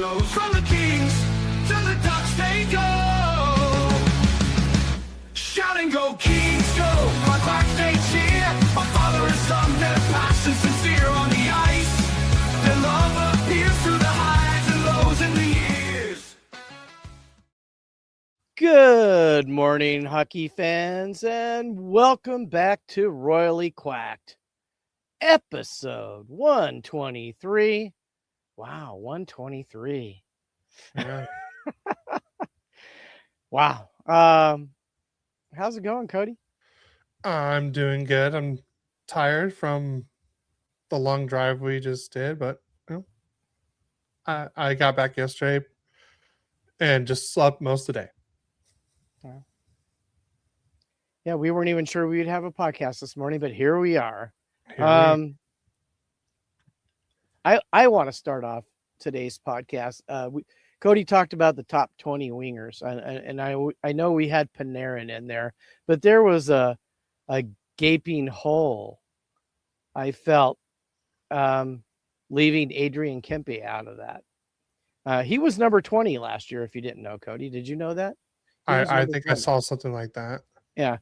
flows from the Kings to the Ducks they go. Shout and go, Kings go! My Quacks they cheer. My father and son, their passion sincere on the ice. Their love appears through the highs and lows in the years. Good morning, hockey fans, and welcome back to Royally Quacked, episode 123. Wow, 123. Yeah. Wow. How's it going, Cody? I'm doing good. I'm tired from the long drive we just did, but you know, I got back yesterday and just slept most of the day. Yeah, we weren't even sure we'd have a podcast this morning, but here we are. Here I want to start off today's podcast. Cody talked about the top 20 wingers, and I know we had Panarin in there, but there was a gaping hole, I felt, leaving Adrian Kempe out of that. He was number 20 last year, if you didn't know, Cody. Did you know that? I think 20. I saw something like that. Yeah.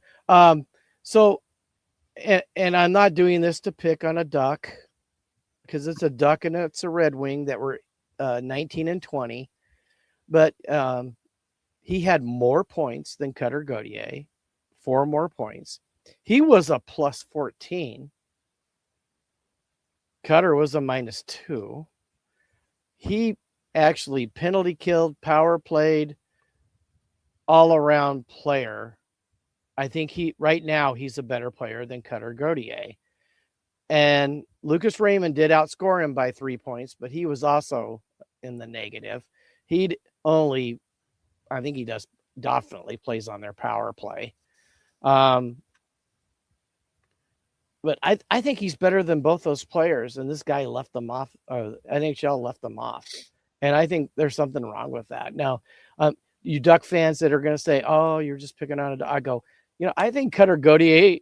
So, and I'm not doing this to pick on a Duck, because it's a Duck and it's a Red Wing that were 19 and 20. But he had more points than Cutter Gauthier, 4 more points. He was a plus 14. Cutter was a minus 2. He actually penalty killed, power played, all around player. I think right now he's a better player than Cutter Gauthier. And Lucas Raymond did outscore him by 3 points, but he was also in the negative. I think he definitely plays on their power play. But I think he's better than both those players, and this guy left them off. NHL left them off, and I think there's something wrong with that. Now, you Duck fans that are going to say, "Oh, you're just picking on I go, I think Cutter Gauthier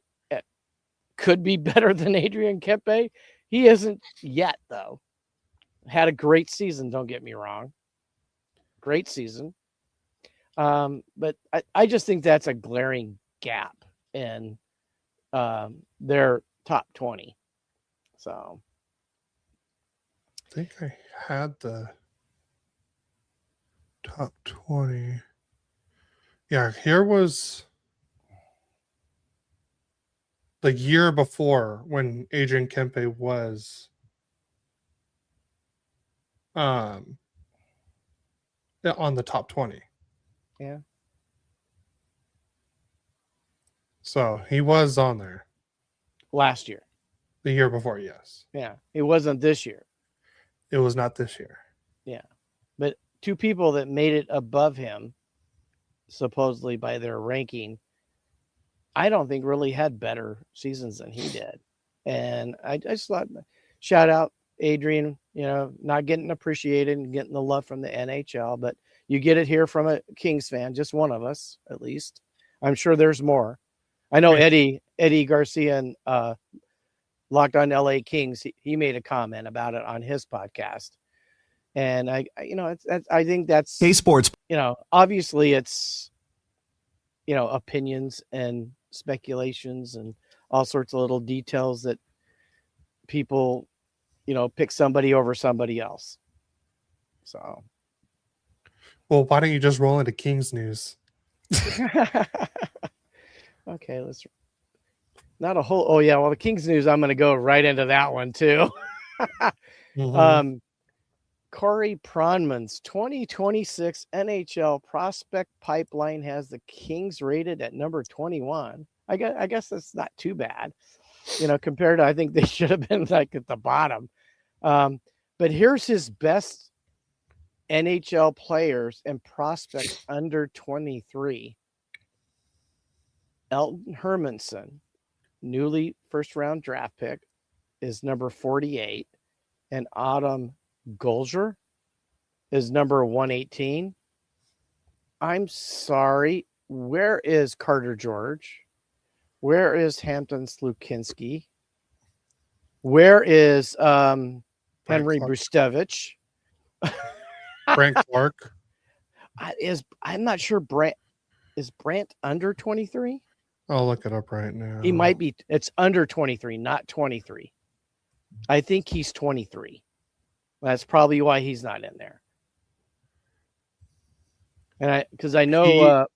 could be better than Adrian Kempe. He isn't yet, though. Had a great season. Don't get me wrong, great season. But I just think that's a glaring gap in their top 20. So I think I had the top 20. Yeah, here was the year before when Adrian Kempe was on the top 20. Yeah. So he was on there. Last year. The year before, yes. Yeah. It wasn't this year. It was not this year. Yeah. But 2 people that made it above him, supposedly by their ranking, I don't think really had better seasons than he did. And I just thought, shout out Adrian, not getting appreciated and getting the love from the NHL, but you get it here from a Kings fan, just one of us, at least. I'm sure there's more. I know Eddie Garcia and Locked on LA Kings, he made a comment about it on his podcast. And I think that's K Sports. Obviously it's, opinions and speculations and all sorts of little details that people, pick somebody over somebody else. So. Well, why don't you just roll into Kings news? Okay, let's not a whole. Oh yeah, well the Kings news. I'm going to go right into that one too. Mm-hmm. Corey Promman's 2026 NHL prospect pipeline has the Kings rated at number 21. I guess that's not too bad, compared to I think they should have been like at the bottom. But here's his best NHL players and prospects under 23. Elton Hermanson, newly first-round draft pick, is number 48, and Adam Golger is number 118. I'm sorry. Where is Carter George? Where is Hampton Slukinski? Where is Henry Brustevich? Brant Clark. I'm not sure. Is Brant under 23? I'll look it up right now. He might be. It's under 23, not 23. I think he's 23. That's probably why he's not in there. And because I know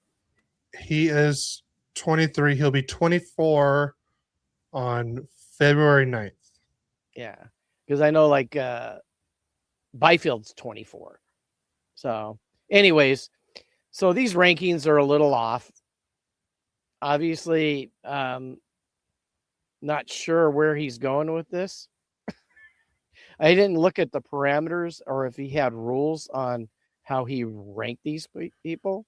he is 23. He'll be 24 on February 9th. Yeah, because I know like Byfield's 24. So, anyways, so these rankings are a little off. Obviously, not sure where he's going with this. I didn't look at the parameters or if he had rules on how he ranked these people.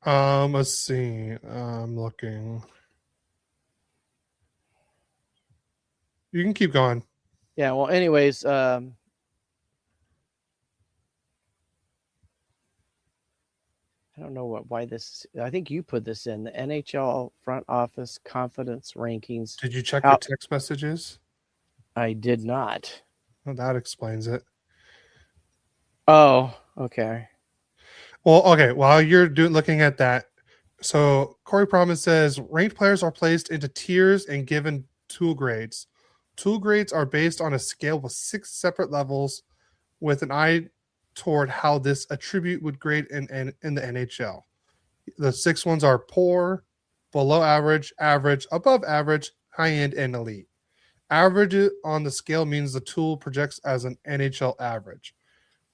Let's see. I'm looking. You can keep going. Yeah. Well, anyways, I don't know why this. I think you put this in the NHL front office confidence rankings. Did you check your text messages? I did not. Well, that explains it. Oh, okay. Well, okay. While you're looking at that, so Corey Promman says ranked players are placed into tiers and given tool grades. Tool grades are based on a scale with 6 separate levels, with an eye toward how this attribute would grade in the NHL. The 6 ones are poor, below average, average, above average, high end, and elite. Average on the scale means the tool projects as an NHL average,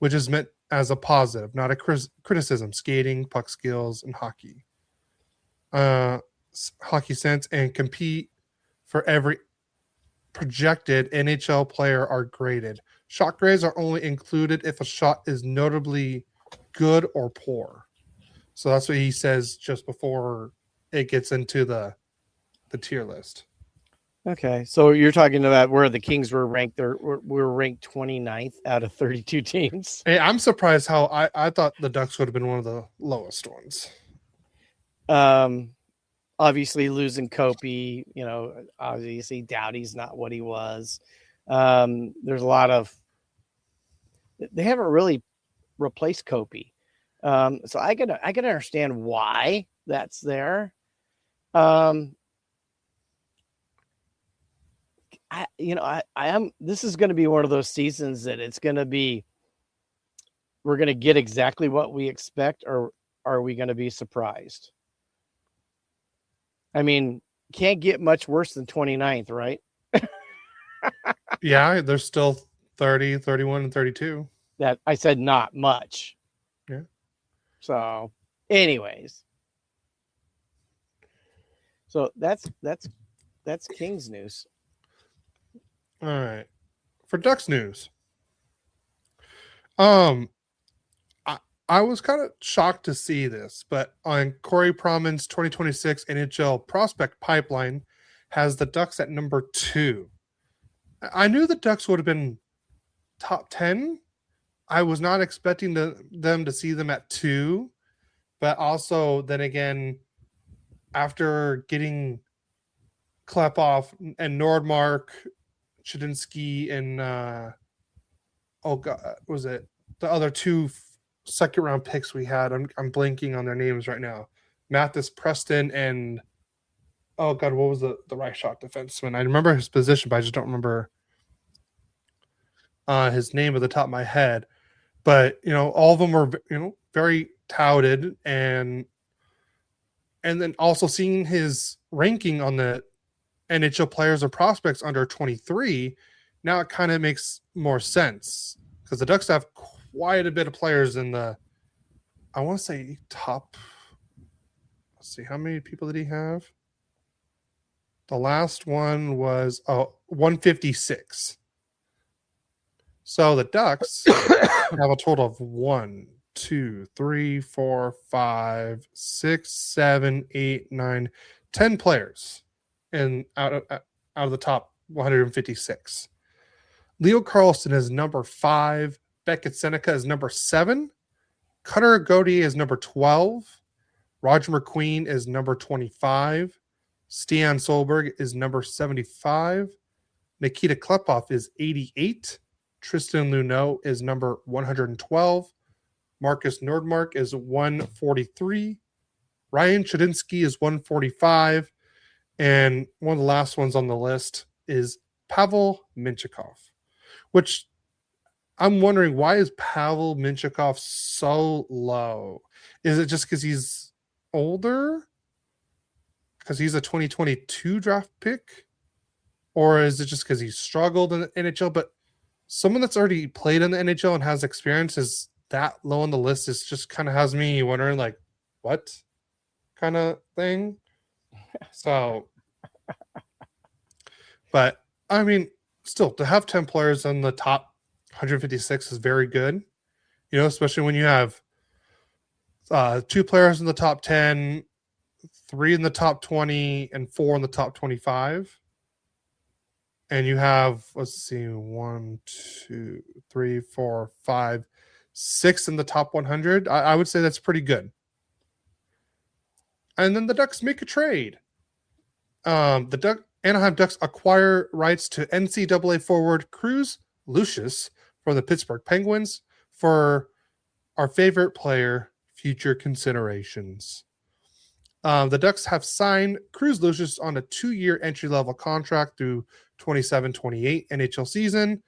which is meant as a positive, not a criticism. Skating, puck skills, and hockey sense, and compete for every projected NHL player are graded. Shot grades are only included if a shot is notably good or poor. So that's what he says just before it gets into the tier list. Okay, so you're talking about where the Kings were ranked. We're ranked 29th out of 32 teams. Hey, I'm surprised how I thought the Ducks would have been one of the lowest ones. Obviously losing Kopi, obviously Doughty's not what he was. There's a lot of, they haven't really replaced Kopi. So I can understand why that's there. This is going to be one of those seasons that it's going to be, we're going to get exactly what we expect, or are we going to be surprised? I mean, can't get much worse than 29th, right? Yeah, there's still 30, 31, and 32. That I said not much. Yeah. So, anyways. So that's Kings news. All right. For Ducks news. I was kind of shocked to see this, but on Corey Promman's 2026 NHL prospect pipeline has the Ducks at number 2. I knew the Ducks would have been top 10. I was not expecting them to see them at 2, but also then again, after getting Klepov and Nordmark, Chudinski, and was it the other 2 second round picks we had? I'm blanking on their names right now. Mathis Preston and what was the right shot defenseman? I remember his position, but I just don't remember his name at the top of my head. But all of them were very touted, and then also seeing his ranking on the NHL players or prospects under 23, now it kind of makes more sense because the Ducks have quite a bit of players in the, I want to say top. Let's see, how many people did he have? The last one was 156. So the Ducks have a total of 1, 2, 3, 4, 5, 6, 7, 8, 9, 10 players and out of the top 156. Leo Carlsson is number 5. Beckett Seneca is number 7. Cutter Gauthier is number 12. Roger McQueen is number 25. Stian Solberg is number 75. Nikita Klepov is 88. Tristan Luneau is number 112. Marcus Nordmark is 143. Ryan Chadinsky is 145. And one of the last ones on the list is Pavel Minchikov, which I'm wondering, why is Pavel Minchikov so low? Is it just because he's older? Because he's a 2022 draft pick? Or is it just because he struggled in the NHL? But someone that's already played in the NHL and has experience is that low on the list. Is just kind of has me wondering, like, what kind of thing? So, but I mean, still to have 10 players on the top 156 is very good, you know, especially when you have 2 players in the top 10, 3 in the top 20, and 4 in the top 25. And you have, let's see, 1, 2, 3, 4, 5, 6 in the top 100. I would say that's pretty good. And then the Ducks make a trade. Anaheim Ducks acquire rights to NCAA forward Cruz Lucius from the Pittsburgh Penguins for our favorite player, future considerations. The Ducks have signed Cruz Lucius on a 2-year entry-level contract through 27-28 NHL season.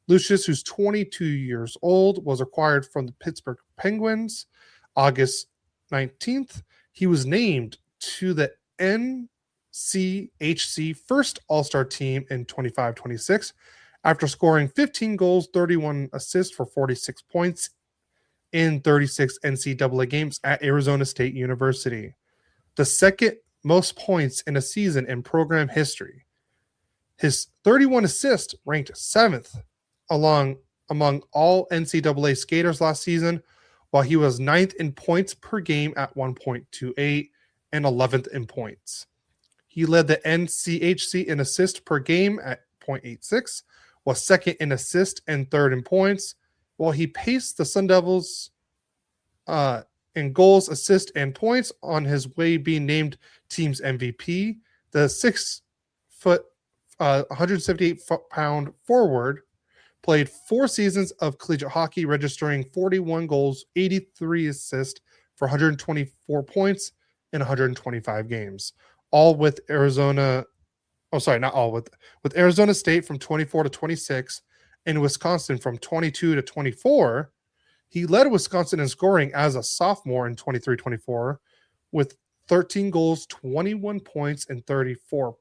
Lucius, who's 22 years old, was acquired from the Pittsburgh Penguins August 19th. He was named to the NCHC first All-Star team in 25-26 after scoring 15 goals, 31 assists for 46 points in 36 NCAA games at Arizona State University, the second most points in a season in program history. His 31 assists ranked 7th among all NCAA skaters last season, while he was 9th in points per game at 1.28 and 11th in points. He led the NCHC in assists per game at 0.86, was 2nd in assist and 3rd in points, while he paced the Sun Devils in goals, assists, and points on his way being named team's MVP. The 6-foot, 178-pound forward played 4 seasons of collegiate hockey, registering 41 goals, 83 assists for 124 points in 125 games. All with Arizona. Oh, sorry, not all with Arizona State from 24 to 26 and Wisconsin from 22 to 24. He led Wisconsin in scoring as a sophomore in 23-24 with 13 goals, 21 points, and 34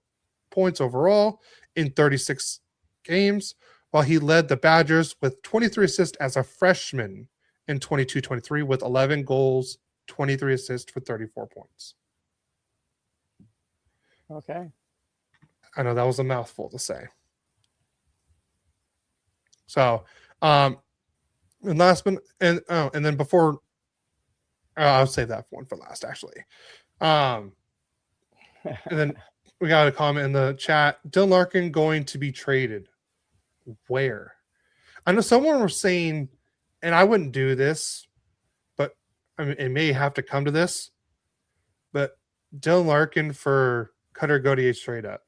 points overall in 36 games, while he led the Badgers with 23 assists as a freshman in 22-23 with 11 goals, 23 assists for 34 points. Okay. I know that was a mouthful to say. So, and last one, and then before, I'll save that one for last, actually. And then we got a comment in the chat. Dylan Larkin going to be traded. Where? I know someone was saying, and I wouldn't do this, but I mean, it may have to come to this, but Dylan Larkin for Cutter Gauthier straight up.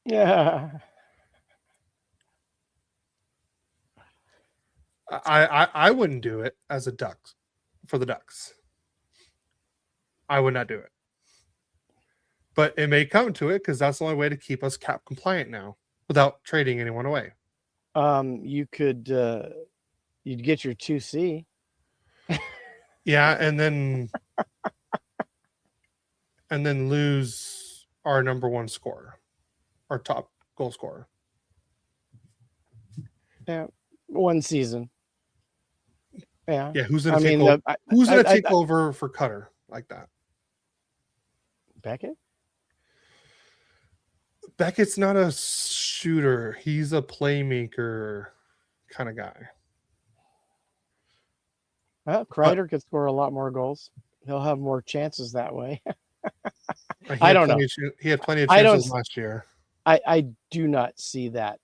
Yeah. I wouldn't do it as a Ducks for the Ducks. I would not do it. But it may come to it because that's the only way to keep us cap compliant now without trading anyone away. You could you'd get your 2C. Yeah, and then lose our number 1 scorer, our top goal scorer. Yeah, 1 season. Yeah. Yeah, who's gonna take over? Who's gonna take over for Cutter like that? Beckett? Beckett's not a shooter. He's a playmaker kind of guy. Well, Kreider could score a lot more goals. He'll have more chances that way. I don't know. He had plenty of chances last year. I do not see that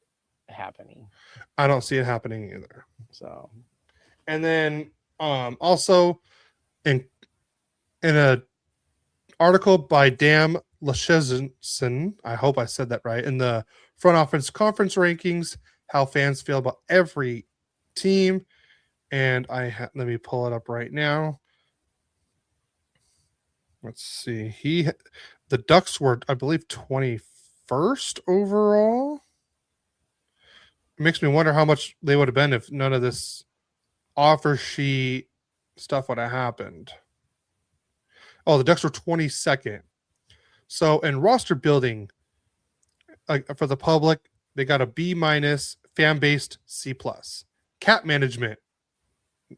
happening. I don't see it happening either. So, and then also in a article by Dan Lecheson, I hope I said that right, in the front office conference rankings, how fans feel about every team. And let me pull it up right now. Let's see. The Ducks were, I believe, 21st overall. It makes me wonder how much they would have been if none of this offer sheet stuff would have happened. Oh, the Ducks were 22nd. So in roster building, for the public, they got a B-, fan-based C+. Cap management,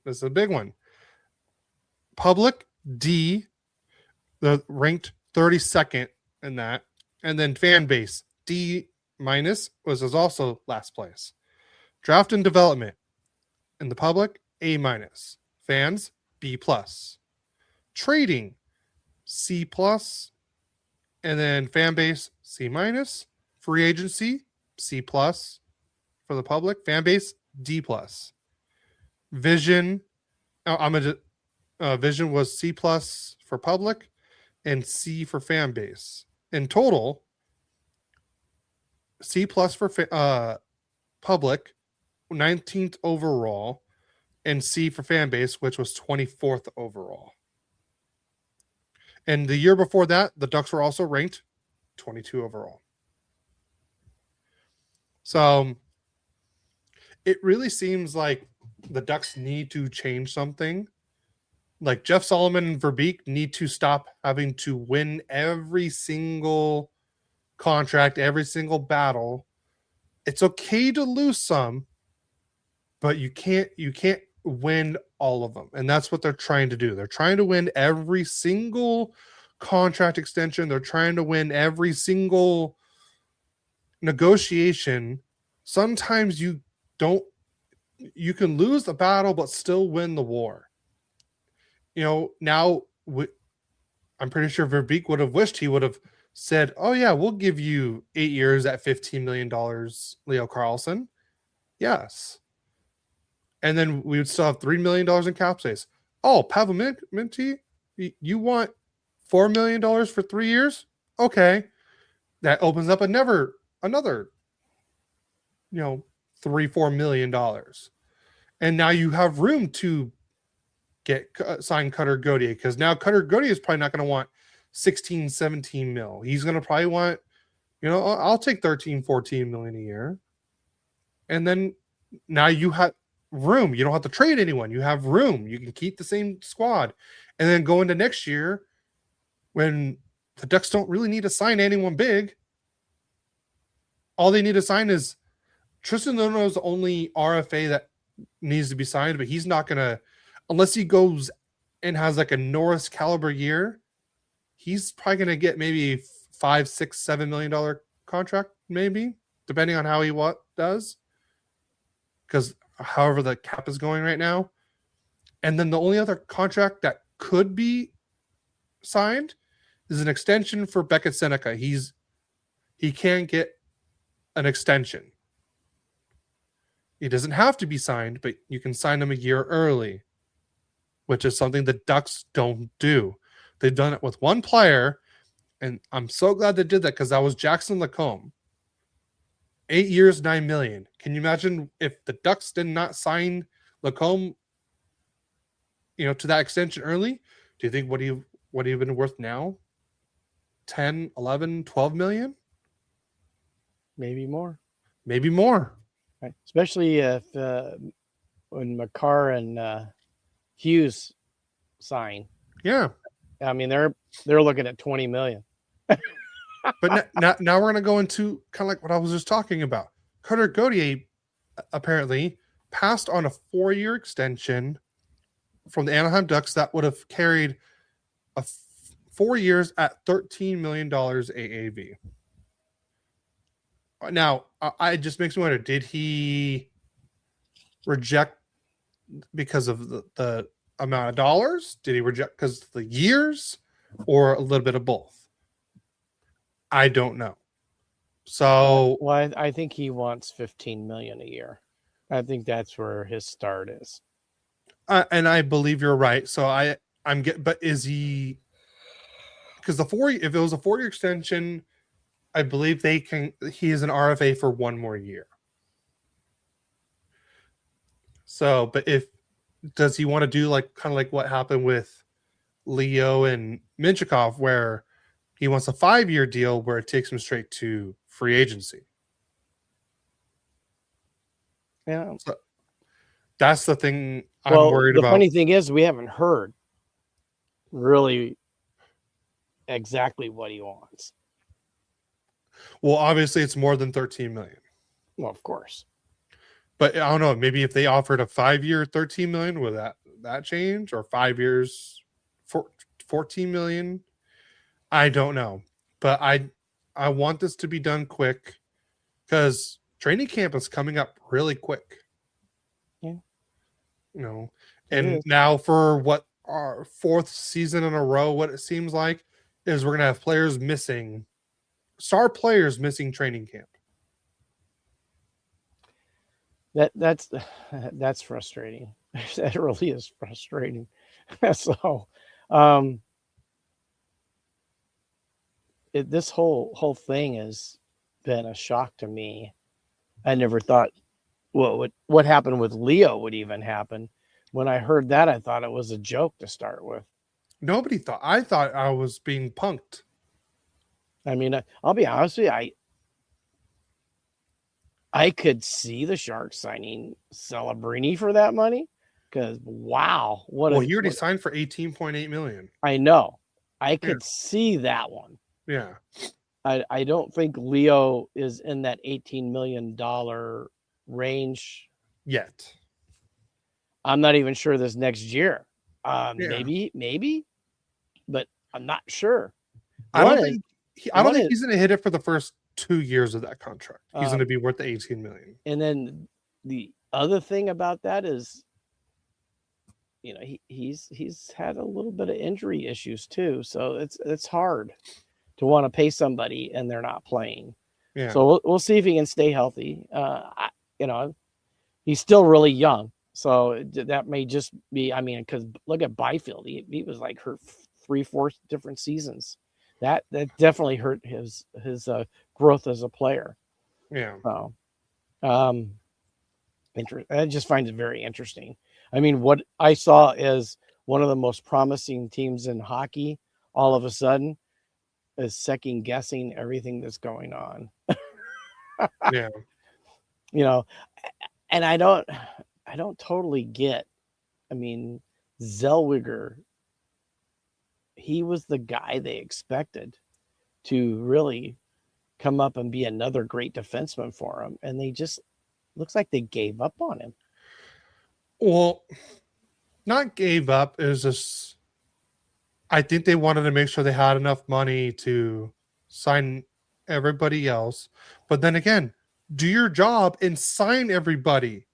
this is a big one. Public, D, the ranked 32nd in that. And then fan base, D- was also last place. Draft and development, in the public, A-. Fans, B+. Trading, C+. And then fan base, C-. Free agency, C+ for the public. Fan base, D+. Vision, Vision was C+ for public and C for fan base. In total, C+ for public, 19th overall, and C for fan base, which was 24th overall. And the year before that, the Ducks were also ranked 22 overall. So it really seems like the Ducks need to change something. Like Jeff Solomon and Verbeek need to stop having to win every single contract, every single battle. It's okay to lose some, but you can't win all of them. And that's what they're trying to do. They're trying to win every single contract extension. They're trying to win every single negotiation. Sometimes you can lose the battle but still win the war. Now I'm pretty sure Verbeek would have wished he would have said, oh yeah, we'll give you 8 years at $15 million, Leo Carlson. Yes. And then we would still have $3 million in cap space. Oh, Pavel Minty, you want $4 million for 3 years? Okay. That opens up another $3-4 million. And now you have room to sign Cutter Gauthier, because now Cutter Gauthier is probably not going to want 16, 17 mil. He's going to probably want, I'll take 13, 14 million a year. And then now you have room. You don't have to trade anyone. You have room. You can keep the same squad. And then go into next year when the Ducks don't really need to sign anyone big. All they need to sign is Tristan Luno's the only RFA that needs to be signed, but he's not going to, unless he goes and has like a Norris caliber year, he's probably going to get maybe $5, $6, $7 million contract, maybe, depending on how he does. Because however the cap is going right now. And then the only other contract that could be signed is an extension for Beckett Seneca. He can't get an extension. He doesn't have to be signed, but you can sign him a year early, which is something the Ducks don't do. They've done it with one player, and I'm so glad they did that, because that was Jackson Lacombe. 8 years, $9 million. Can you imagine if the Ducks did not sign Lacombe, to that extension early? Do you think what he would have been worth now? 10, 11, 12 million? Maybe more. Maybe more. Right. Especially if when McCarr and Hughes sign. Yeah. I mean, they're looking at 20 million. But now we're going to go into kind of like what I was just talking about. Cutter Gauthier apparently passed on a 4-year extension from the Anaheim Ducks that would have carried 4 years at $13 million AAV. Now, it just makes me wonder, did he reject because of the amount of dollars? Did he reject because of the years, or a little bit of both? I don't know. So, well, I think he wants 15 million a year. I think that's where his start is. And I believe you're right. So but is he? Because if it was a 4-year extension, I believe he is an RFA for 1 more year. So, but if does he want to do like kind of like what happened with Leo and Minchikov, where he wants a 5-year deal where it takes him straight to free agency? Yeah. So that's the thing I'm Well, worried the about. funny thing is, we haven't heard really exactly what he wants. Well, obviously it's more than 13 million. Well, of course. But I don't know, maybe if they offered a 5-year 13 million, would that change? Or 5 years for 14 million? I don't know. But I want this to be done quick because training camp is coming up really quick. Yeah. You know, It and is. now for what our 4th season in a row, what it seems like is we're gonna have players missing, star players missing training camp. That's frustrating. That really is frustrating. So, this whole thing has been a shock to me. I never thought what happened with Leo would even happen. When I heard that, I thought it was a joke to start with. Nobody thought. I thought I was being punked. I mean, I'll be honest with you. I could see the Sharks signing Celebrini for that money because wow, Well, he already signed for 18.8 million. I know. I could see that one. Yeah. I don't think Leo is in that $18 million range Yet. I'm not even sure this next year. Maybe, but I'm not sure. I don't think he's going to hit it for the first 2 years of that contract. He's going to be worth the 18 million. And then the other thing about that is, you know, he's had a little bit of injury issues too, so it's hard to want to pay somebody and they're not playing. Yeah. So we'll see if he can stay healthy. He's still really young, so that may just be. I mean, because look at Byfield, he was like hurt 3-4 different seasons. That definitely hurt his growth as a player. Yeah. So, I just find it very interesting. I mean, what I saw is one of the most promising teams in hockey all of a sudden is second guessing everything that's going on. Yeah. You know, and I don't totally get. I mean, Zellweger, he was the guy they expected to really come up and be another great defenseman for him, and they just looks like they gave up on him. Well, not gave up. It was just, I think they wanted to make sure they had enough money to sign everybody else. But then again, do your job and sign everybody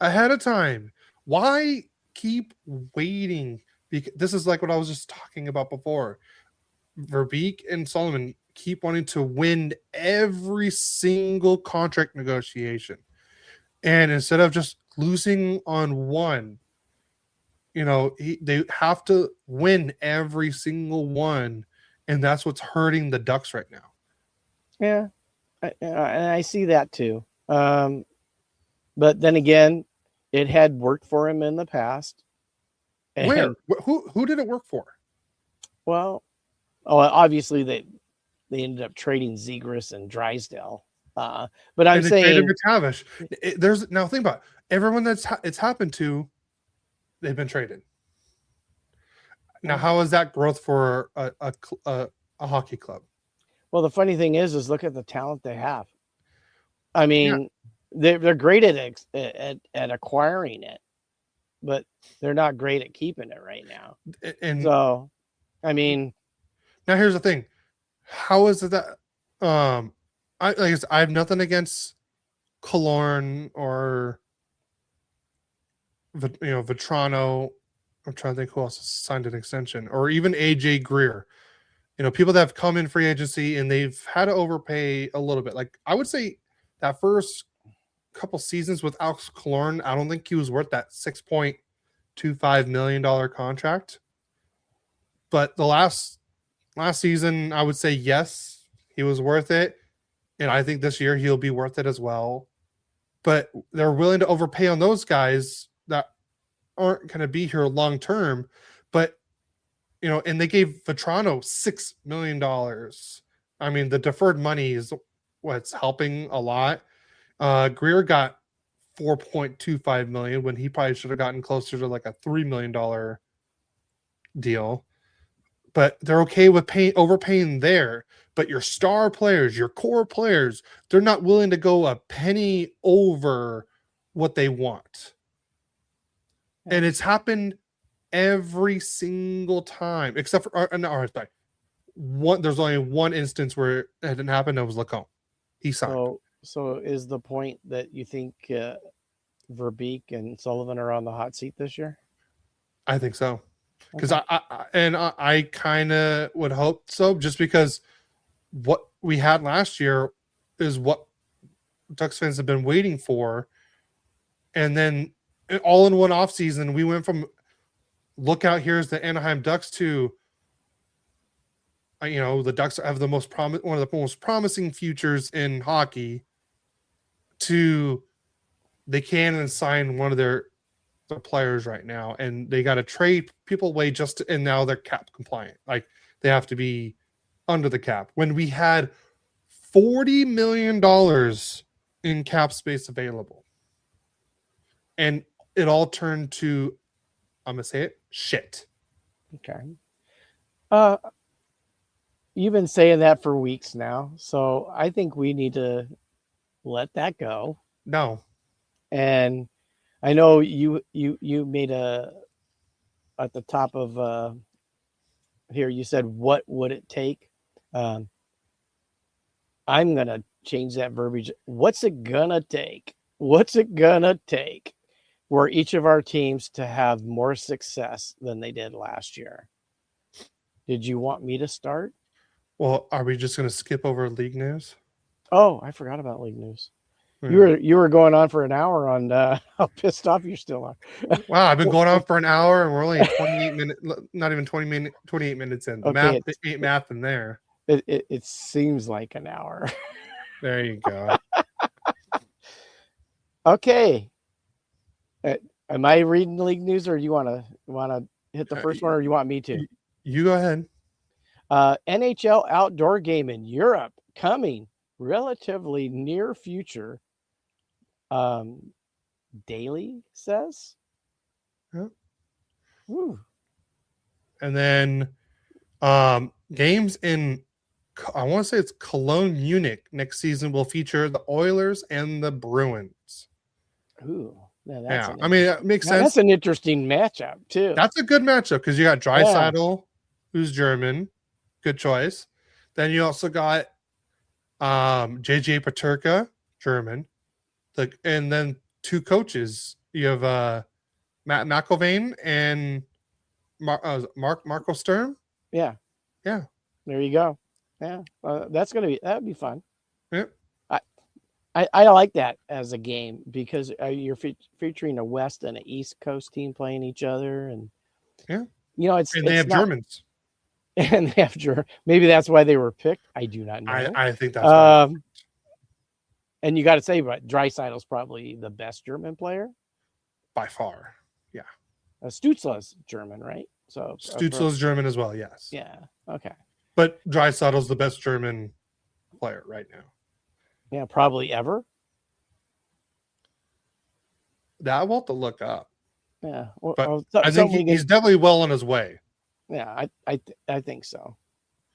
ahead of time. Why keep waiting? Because this is like what I was just talking about before. Verbeek and Solomon keep wanting to win every single contract negotiation. And instead of just losing on one, you know, they have to win every single one. And that's what's hurting the Ducks right now. Yeah, and I see that too. But then again, it had worked for him in the past. And, where? Who did it work for? Well, obviously they ended up trading Zegras and Drysdale. But I'm saying McTavish. There's now think about it. Everyone it's happened to, they've been traded. Now, how is that growth for a hockey club? Well, the funny thing is look at the talent they have. I mean, they're great at acquiring it, but they're not great at keeping it right now. And so, I mean, now here's the thing: how is it that I have nothing against Killorn or Vetrano. I'm trying to think who else signed an extension, or even AJ Greer. You know, people that have come in free agency and they've had to overpay a little bit. Like I would say that first couple seasons with Alex Killorn, I don't think he was worth that $6.25 million contract. But the last season, I would say yes, he was worth it. And I think this year he'll be worth it as well. But they're willing to overpay on those guys that aren't going to be here long term, but and they gave Vetrano $6 million. I mean, the deferred money is what's helping a lot. Greer got $4.25 million when he probably should have gotten closer to like a $3 million deal. But they're okay with overpaying there. But your star players, your core players, they're not willing to go a penny over what they want. And it's happened every single time, except for there's only one instance where it didn't happen. That was Lacombe. He signed. So is the point that you think Verbeek and Sullivan are on the hot seat this year? I think so, because I kind of would hope so, just because what we had last year is what Ducks fans have been waiting for, and then all in one offseason, we went from look out, here's the Anaheim Ducks to the Ducks have one of the most promising futures in hockey, to they can and sign one of their players right now, and they got to trade people away and now they're cap compliant. Like, they have to be under the cap. When we had $40 million in cap space available, and it all turned to, I'm gonna say it, shit. Okay. You've been saying that for weeks now, so I think we need to let that go. No. And I know you made at the top of here, you said, what would it take? I'm gonna change that verbiage. What's it gonna take? What's it gonna take for each of our teams to have more success than they did last year? Did you want me to start? Well, are we just going to skip over league news? Oh, I forgot about league news. Yeah. You were going on for an hour on how pissed off you still are. Wow, I've been going on for an hour and we're only 28 minutes, not even 28 minutes in. Okay, ain't math in there. It seems like an hour. There you go. Okay. Am I reading league news, or you want to hit the first one, or you want me to? You go ahead. NHL outdoor game in Europe coming relatively near future. Daily says. Yeah. Woo. And then games in, I want to say it's Cologne, Munich next season will feature the Oilers and the Bruins. Ooh. Yeah, I mean, it makes sense. That's an interesting matchup too. That's a good matchup because you got Draisaitl, who's German, good choice. Then you also got JJ Paterka, German, and then two coaches. You have Matt McIlvain and Marco Sturm. Yeah. There you go. Yeah, that'd be fun. Yep. I like that as a game because you're featuring a West and an East Coast team playing each other, and they have Germans, and they have German. Maybe that's why they were picked. I do not know. I think that's and you got to say, but Draisaitl's probably the best German player by far. Yeah, Stützle's German, right? So Stützle's German as well. Yes. Yeah. Okay. But Draisaitl's the best German player right now. Yeah, probably ever. That we'll have to look up. Yeah, but I think he's definitely well on his way. Yeah, I think so.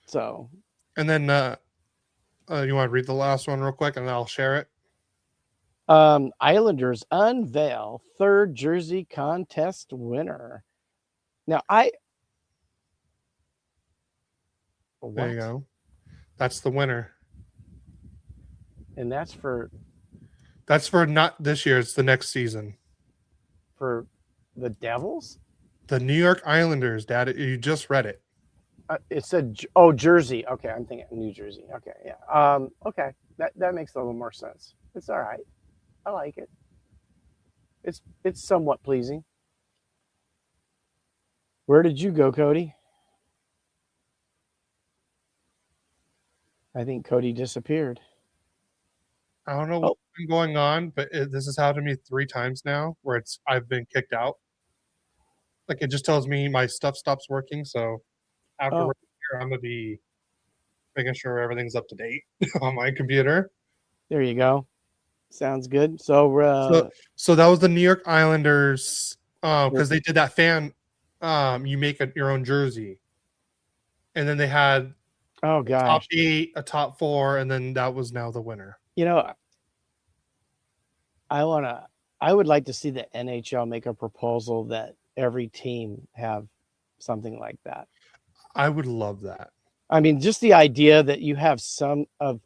So, and then you want to read the last one real quick, and then I'll share it. Islanders unveil third jersey contest winner. Now, there you go. That's the winner. And that's for not this year. It's the next season. For the Devils? The New York Islanders, Dad. You just read it. It said, Jersey. Okay, I'm thinking New Jersey. Okay, yeah. Okay, that makes a little more sense. It's all right. I like it. It's somewhat pleasing. Where did you go, Cody? I think Cody disappeared. I don't know what's been going on, but this has happened to me 3 times now where I've been kicked out. Like it just tells me my stuff stops working. So after we're here, I'm gonna be making sure everything's up to date on my computer. There you go. Sounds good. So So that was the New York Islanders because they did that fan. You make your own jersey, and then they had top 8, a top 4, and then that was now the winner. You know, I would like to see the NHL make a proposal that every team have something like that. I would love that. I mean, just the idea that you have some of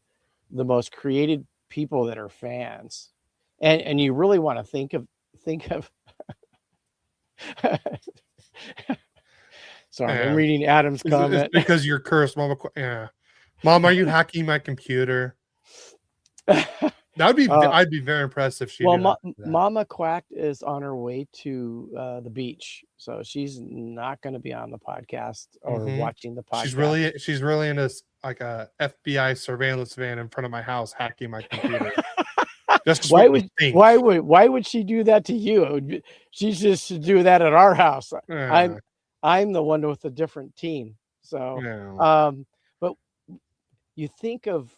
the most creative people that are fans, and you really want to think of. Sorry, I'm reading Adam's comment. It's because you're cursed, Mama. Yeah, Mom, are you hacking my computer? That would be. I'd be very impressed if she. Well, Mama Quacked is on her way to the beach, so she's not going to be on the podcast or watching the podcast. She's really in this like a FBI surveillance van in front of my house, hacking my computer. Why would she do that to you? She just should do that at our house. Yeah. I'm the one with a different team. So, yeah. But you think of,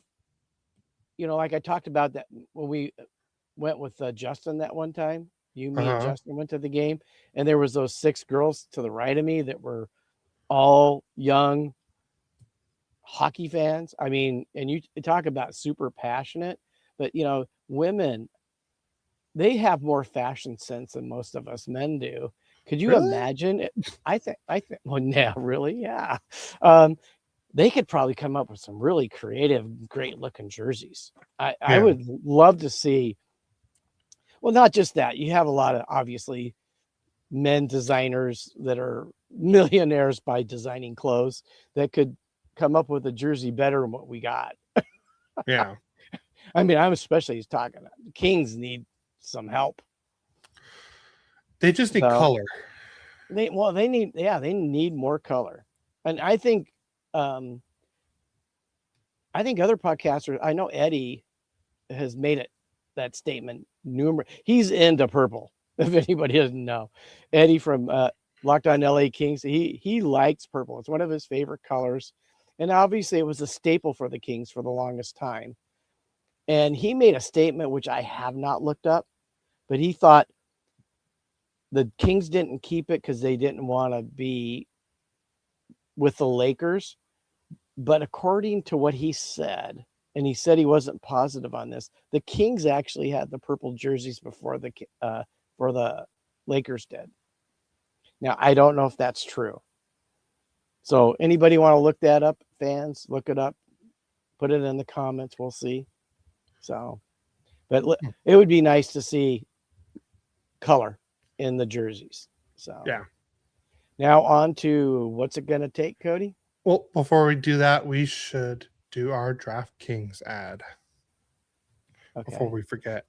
like I talked about that when we went with Justin that one time. Me and Justin went to the game, and there was those 6 girls to the right of me that were all young hockey fans. I mean, and you talk about super passionate, but women, they have more fashion sense than most of us men do. Could you imagine it? I think, well, yeah, really. Yeah. They could probably come up with some really creative, great looking jerseys. I would love to see. Well, not just that. You have a lot of obviously men designers that are millionaires by designing clothes that could come up with a jersey better than what we got. Yeah. I mean, I'm especially talking. The Kings need some help. They just need color. They need more color. And I think other podcasters, I know Eddie has made that statement numerous. He's into purple. If anybody doesn't know, Eddie from Locked On LA Kings, he likes purple. It's one of his favorite colors. And obviously it was a staple for the Kings for the longest time. And he made a statement, which I have not looked up, but he thought the Kings didn't keep it because they didn't want to be with the Lakers. But according to what he said, and he said he wasn't positive on this, the Kings actually had the purple jerseys before the Lakers did. Now, I don't know if that's true. So anybody want to look that up, fans, look it up, put it in the comments. We'll see. So, but it would be nice to see color in the jerseys. So, yeah. Now on to what's it going to take, Cody? Well, before we do that, we should do our DraftKings ad. Okay. Before we forget.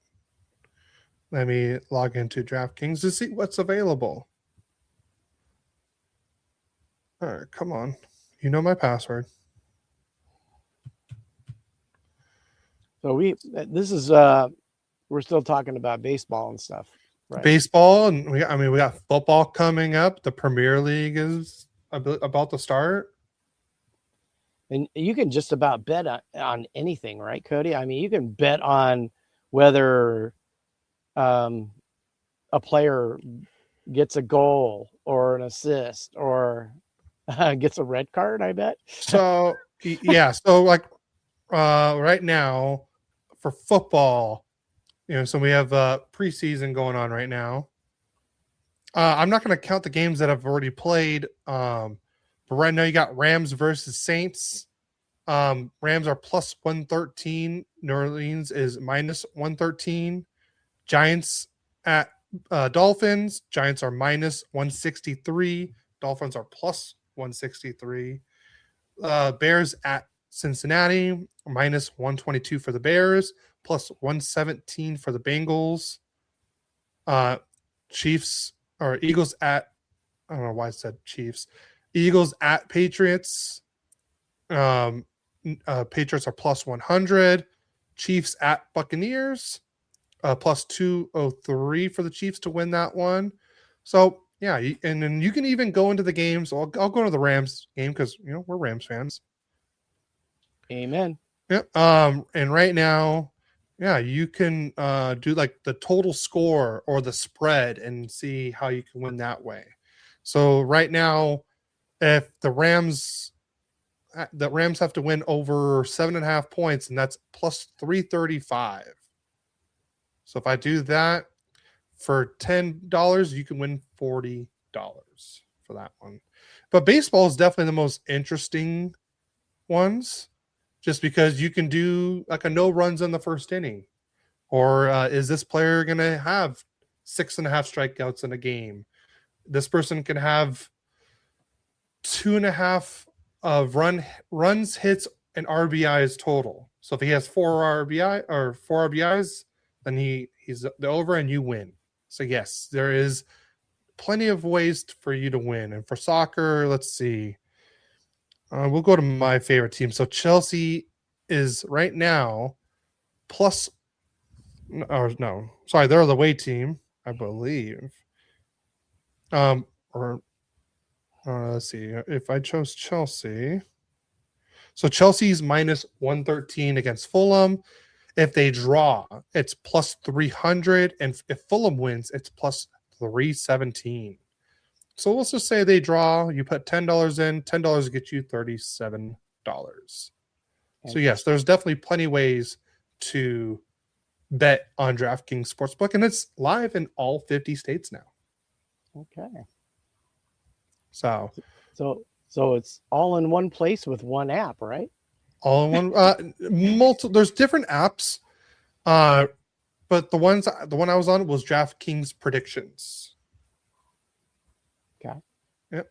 Let me log into DraftKings to see what's available. All right, come on. You know my password. So we're still talking about baseball and stuff, right? Baseball, and we got football coming up. The Premier League is about to start. And you can just about bet on anything, right, Cody? I mean, you can bet on whether a player gets a goal or an assist or gets a red card, I bet. So, yeah. So, like right now for football, so we have preseason going on right now. I'm not going to count the games that have already played. But right now you got Rams versus Saints. Rams are plus 113. New Orleans is minus 113. Giants at Dolphins. Giants are minus 163. Dolphins are plus 163. Bears at Cincinnati, minus 122 for the Bears, plus 117 for the Bengals. Chiefs or Eagles at, I don't know why I said Chiefs. Eagles at Patriots. Patriots are plus 100. Chiefs at Buccaneers, plus 203 for the Chiefs to win that one. So Yeah, and then you can even go into the games. I'll go to the Rams game because we're Rams fans. Amen. Yeah. And right now, yeah, you can do like the total score or the spread and see how you can win that way. So right now, if the Rams have to win over 7.5 points, and that's plus 335. So if I do that for $10, you can win $40 for that one. But baseball is definitely the most interesting ones, just because you can do like a no runs in the first inning, or is this player going to have 6.5 strikeouts in a game? This person can have 2.5 of runs, hits, and RBIs total. So if he has 4 RBIs, then he's the over and you win. So yes, there is plenty of ways for you to win. And for soccer, let's see. We'll go to my favorite team. So Chelsea is right now plus, or no, sorry, they're the away team, I believe. Let's see. If I chose Chelsea, so Chelsea's minus 113 against Fulham. If they draw, it's plus 300, and if Fulham wins, it's plus 317. So let's just say they draw. You put $10 in. $10 gets you $37. So yes, there's definitely plenty of ways to bet on DraftKings Sportsbook, and it's live in all 50 states now. Okay. So it's all in one place with one app, right? All in one. There's different apps, but the one I was on was DraftKings Predictions. Okay. Yep.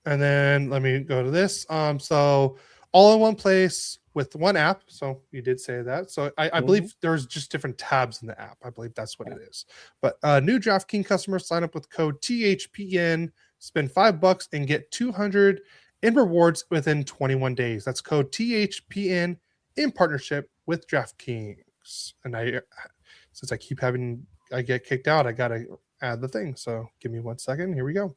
And then let me go to this. So all in one place with one app. So you did say that. So I believe there's just different tabs in the app. I believe that's what it is. But new DraftKings customers sign up with code THPN, spend $5 and get 200 in rewards within 21 days. That's code THPN in partnership with DraftKings. And since I get kicked out, I gotta add the thing. So give me 1 second. Here we go.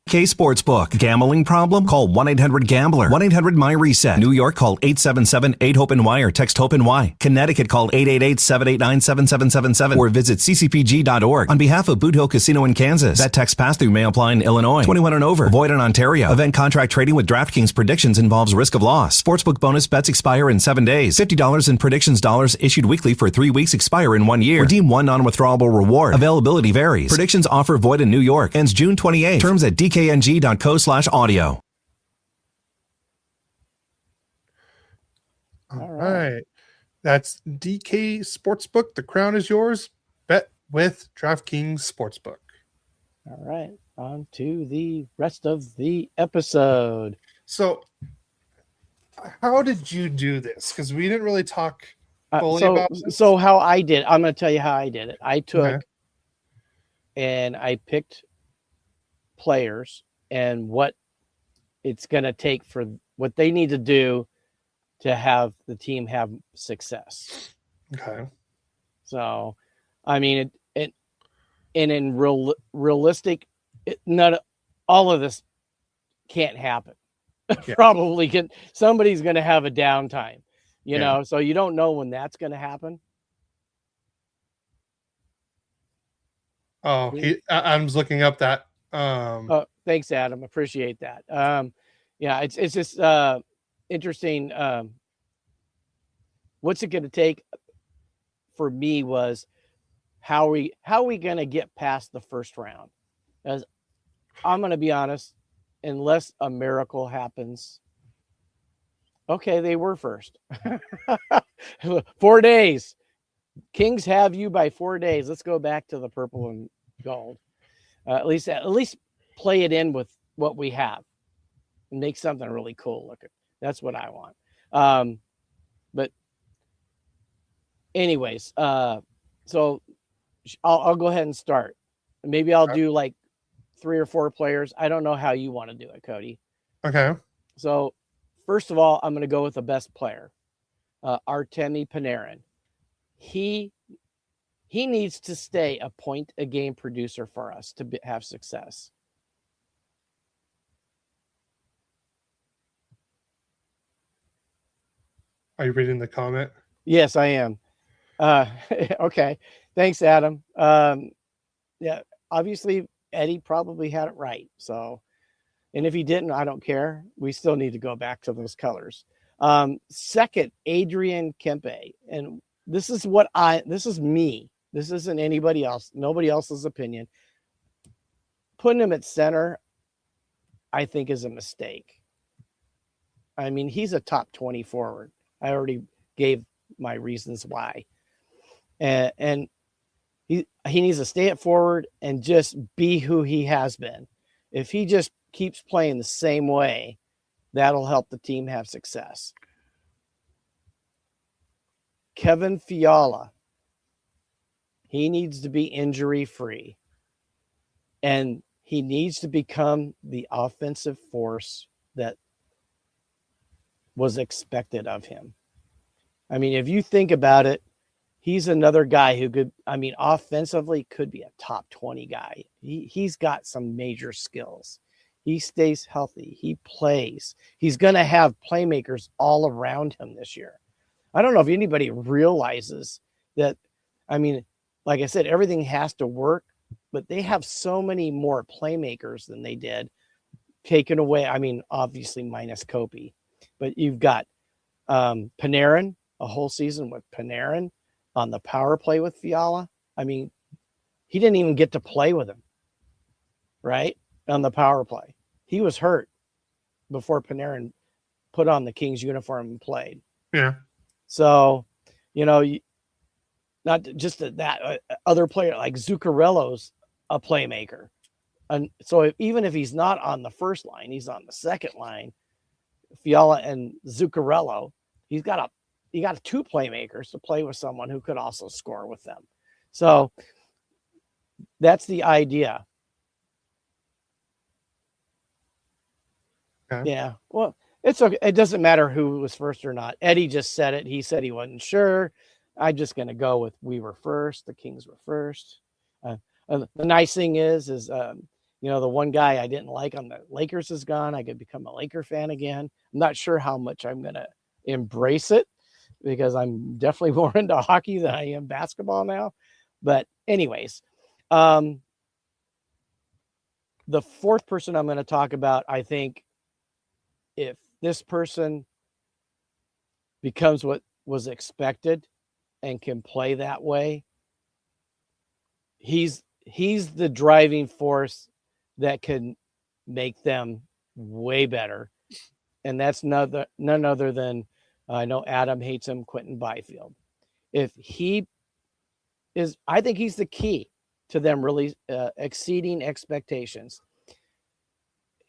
K Sportsbook. Gambling problem? Call 1-800-GAMBLER. 1-800-MY-RESET. New York, call 877-8-HOPE-NY or text HOPE-NY. Connecticut, call 888-789-7777 or visit ccpg.org. On behalf of Boot Hill Casino in Kansas, that text pass-through may apply in Illinois. 21 and over. Void in Ontario. Event contract trading with DraftKings Predictions involves risk of loss. Sportsbook bonus bets expire in 7 days. $50 in Predictions dollars issued weekly for 3 weeks expire in 1 year. Redeem one non-withdrawable reward. Availability varies. Predictions offer void in New York. Ends June 28. Terms at dkng.co/audio. All right. That's DK Sportsbook. The crown is yours. Bet with DraftKings Sportsbook. All right. On to the rest of the episode. So, how did you do this? Because we didn't really talk fully about this. So how I did, I'm going to tell you how I did it. I took and I picked players and what it's going to take for what they need to do to have the team have success. Okay. So, I mean, realistic, not all of this can't happen. Yeah. Probably somebody's going to have a downtime, you know, so you don't know when that's going to happen. Oh, I was looking up that. Thanks, Adam. Appreciate that. Yeah, it's just interesting. What's it going to take for me was how are we going to get past the first round? As I'm going to be honest, unless a miracle happens. Okay, they were first. 4 days. Kings have you by 4 days. Let's go back to the purple and gold. At least play it in with what we have and make something really cool looking. That's what I want. But anyways, so I'll go ahead and start. Maybe I'll do like 3 or 4 players. I don't know how you want to do it, Cody. Okay. So first of all, I'm going to go with the best player, Artemi Panarin. He he needs to stay a point a game producer for us to have success. Are you reading the comment? Yes, I am. Okay. Thanks, Adam. Yeah, obviously Eddie probably had it right. So, and if he didn't, I don't care. We still need to go back to those colors. Second, Adrian Kempe. And this is me. This isn't anybody else, nobody else's opinion. Putting him at center, I think, is a mistake. I mean, he's a top 20 forward. I already gave my reasons why. And he needs to stay at forward and just be who he has been. If he just keeps playing the same way, that'll help the team have success. Kevin Fiala, he needs to be injury-free. And he needs to become the offensive force that was expected of him. I mean, if you think about it, he's another guy who could, I mean, offensively could be a top 20 guy. He's got some major skills. He stays healthy. He plays. He's going to have playmakers all around him this year. I don't know if anybody realizes that. I mean, like I said, everything has to work, but they have so many more playmakers than they did taken away. I mean, obviously minus Kopi, but you've got Panarin, a whole season with Panarin on the power play with Fiala. I mean, he didn't even get to play with him, right? On the power play. He was hurt before Panarin put on the Kings uniform and played. Yeah. So, you know, not just that other player like Zuccarello's a playmaker. And so even if he's not on the first line, he's on the second line. Fiala and Zuccarello, he got two playmakers to play with someone who could also score with them. So that's the idea. Okay. Yeah. Well, it's okay. It doesn't matter who was first or not. Eddie just said it. He said he wasn't sure. I'm just going to go with we were first. The Kings were first. The nice thing is you know, the one guy I didn't like on the Lakers is gone. I could become a Laker fan again. I'm not sure how much I'm going to embrace it because I'm definitely more into hockey than I am basketball now. But anyways, the fourth person I'm going to talk about, I think if this person becomes what was expected and can play that way, he's the driving force that can make them way better. And that's none other than, I know Adam hates him, Quentin Byfield. If he is, I think he's the key to them really exceeding expectations.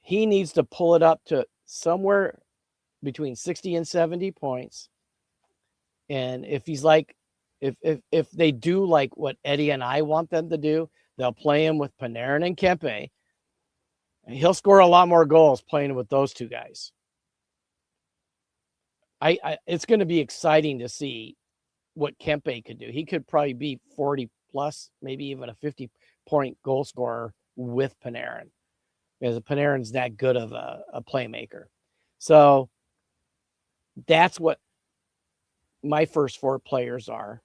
He needs to pull it up to somewhere between 60 and 70 points. And if he's like, if they do like what Eddie and I want them to do, they'll play him with Panarin and Kempe. And he'll score a lot more goals playing with those two guys. It's going to be exciting to see what Kempe could do. He could probably be 40 plus, maybe even a 50-point goal scorer with Panarin, because Panarin's that good of a playmaker. So that's what my first four players are.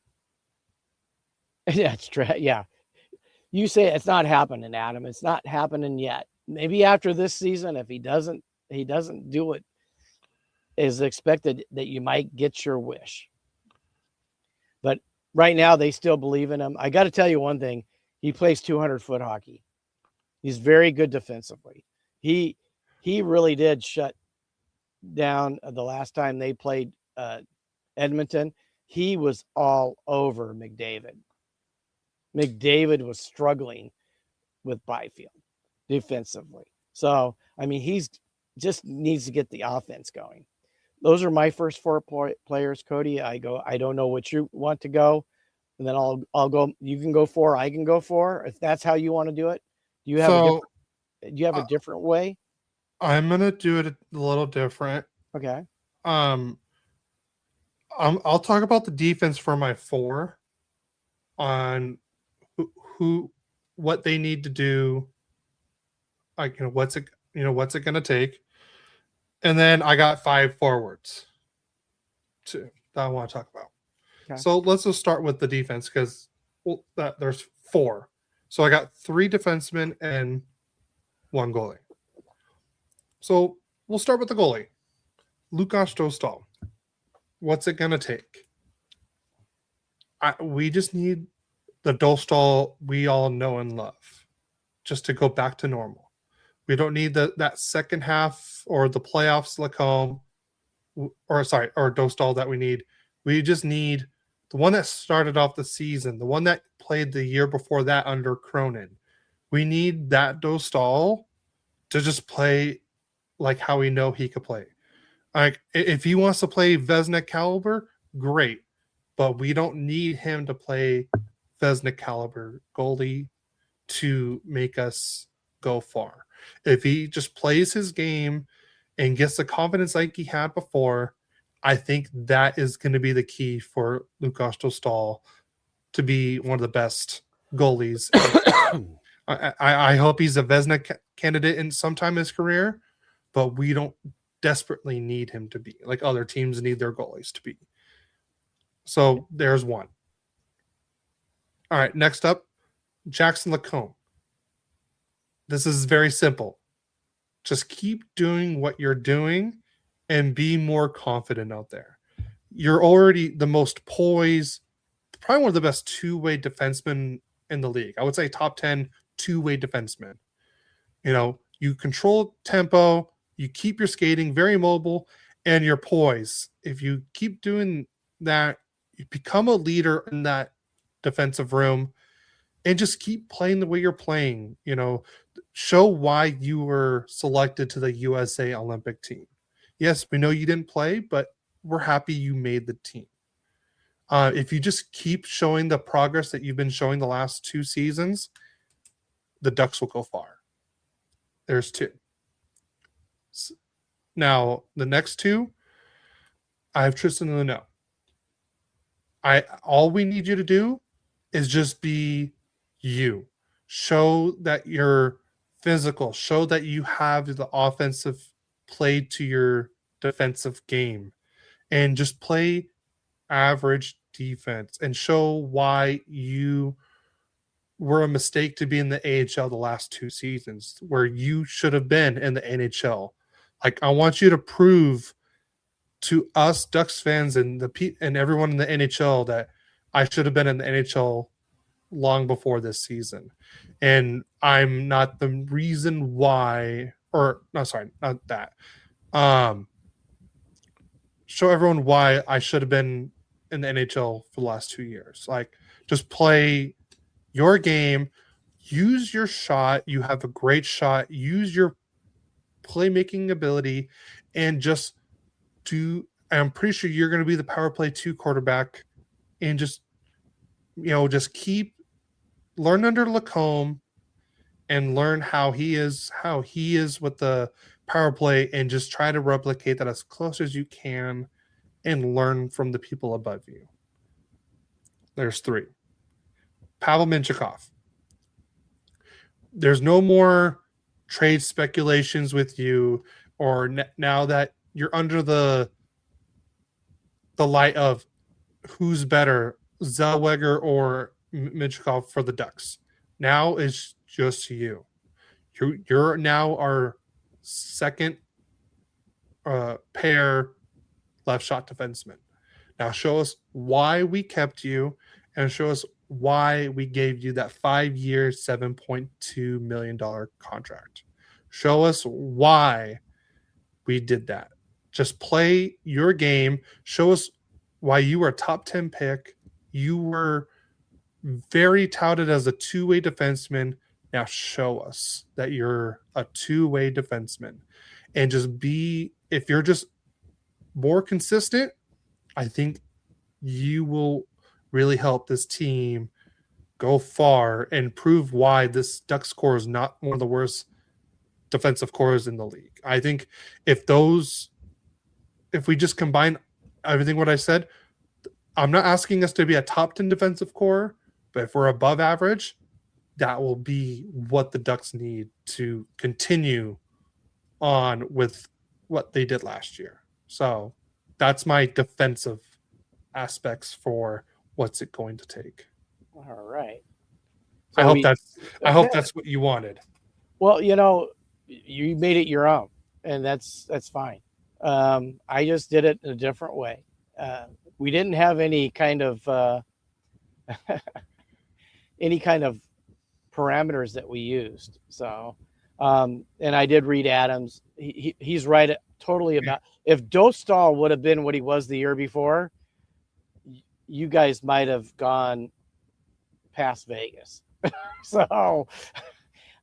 That's true. Yeah. You say it's not happening, Adam. It's not happening yet. Maybe after this season, if he doesn't do what is expected, that you might get your wish. But right now they still believe in him. I got to tell you one thing. He plays 200-foot hockey. He's very good defensively. He really did shut down the last time they played Edmonton. He was all over McDavid. McDavid was struggling with Byfield defensively. So, I mean, he's just needs to get the offense going. Those are my first four players, Cody. I don't know what you want to go, and then I'll go. You can go four. I can go four. If that's how you want to do it. Do you have a different way? I'm gonna do it a little different. Okay. I'll talk about the defense for my four. on what they need to do, like, what's it going to take. And then I got 5 forwards too that I want to talk about. Okay. So let's just start with the defense, because there's 4. So I got 3 defensemen and 1 goalie. So we'll start with the goalie, Lukas Dostall. What's it going to take? We just need the Dostall we all know and love just to go back to normal. We don't need that second half or the playoffs Lacombe or Dostall that we need. We just need the one that started off the season, the one that played the year before that under Cronin. We need that Dostall to just play like how we know he could play. Like, if he wants to play Vezina caliber, great. But we don't need him to play Vezina caliber goalie to make us go far. If he just plays his game and gets the confidence like he had before, I think that is going to be the key for Lukas Dostall to be one of the best goalies. I hope he's a Vezina candidate in sometime in his career, but we don't desperately need him to be like other teams need their goalies to be. So there's one. All right, next up, Jackson Lacombe. This is very simple. Just keep doing what you're doing and be more confident out there. You're already the most poised, probably one of the best two-way defensemen in the league. I would say top 10 two-way defensemen. You control tempo, you keep your skating very mobile, and you're poised. If you keep doing that, you become a leader in that defensive room and just keep playing the way you're playing. Show why you were selected to the USA Olympic team. Yes, we know you didn't play, but we're happy you made the team. If you just keep showing the progress that you've been showing the last 2 seasons, the Ducks will go far. There's 2. Now, the next 2, I have Tristan Luneau. All we need you to do is just be you. Show that you're physical. Show that you have the offensive play to your defensive game. And just play average defense and show why you were a mistake to be in the AHL the last 2 seasons, where you should have been in the NHL. Like, I want you to prove to us Ducks fans and everyone in the NHL that I should have been in the NHL long before this season. And I'm not the reason why, or no, sorry, not that. Show everyone why I should have been in the NHL for the last 2 years. Like, just play your game, use your shot. You have a great shot. Use your playmaking ability and just I'm pretty sure you're going to be the power play 2 quarterback, and just learn under Lacombe and learn how he is with the power play, and just try to replicate that as close as you can and learn from the people above you. There's 3. Pavel Minchikov. There's no more trade speculations with you, or now that you're under the light of who's better, Zellweger or Minchikov for the Ducks. Now it's just you. You're now our second pair left shot defenseman. Now show us why we kept you, and show us why we gave you that 5-year, $7.2 million contract. Show us why we did that. Just play your game. Show us why you were a top 10 pick. You were very touted as a 2-way defenseman. Now show us that you're a 2-way defenseman. And just if you're just more consistent, I think you will really help this team go far and prove why this Ducks core is not one of the worst defensive cores in the league. I think if we just combine everything what I said, I'm not asking us to be a top 10 defensive core, But if we're above average, that will be what the Ducks need to continue on with what they did last year. So that's my defensive aspects for what's it going to take. All right. I hope that's what you wanted. Well, you made it your own, and that's fine. I just did it in a different way. We didn't have any kind of parameters that we used. So, and I did read Adams. He's right totally about. If Dostall would have been what he was the year before, you guys might have gone past Vegas. So,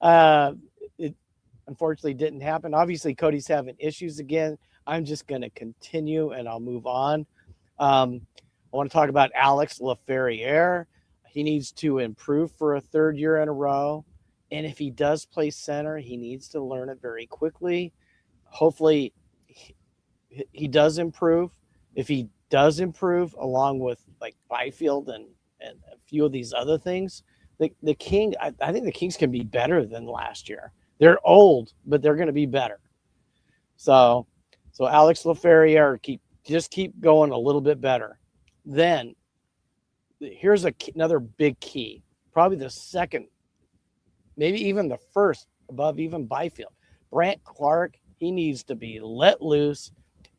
it unfortunately didn't happen. Obviously, Cody's having issues again. I'm just going to continue and I'll move on. I want to talk about Alex Laferriere. He needs to improve for a third year in a row. And if he does play center, he needs to learn it very quickly. Hopefully he does improve. If he does improve along with like Byfield and a few of these other things, the King, I think the Kings can be better than last year. They're old, but they're going to be better. So Alex Laferriere, keep going a little bit better. Then here's another big key, probably the second, maybe even the first above even Byfield. Brant Clark, he needs to be let loose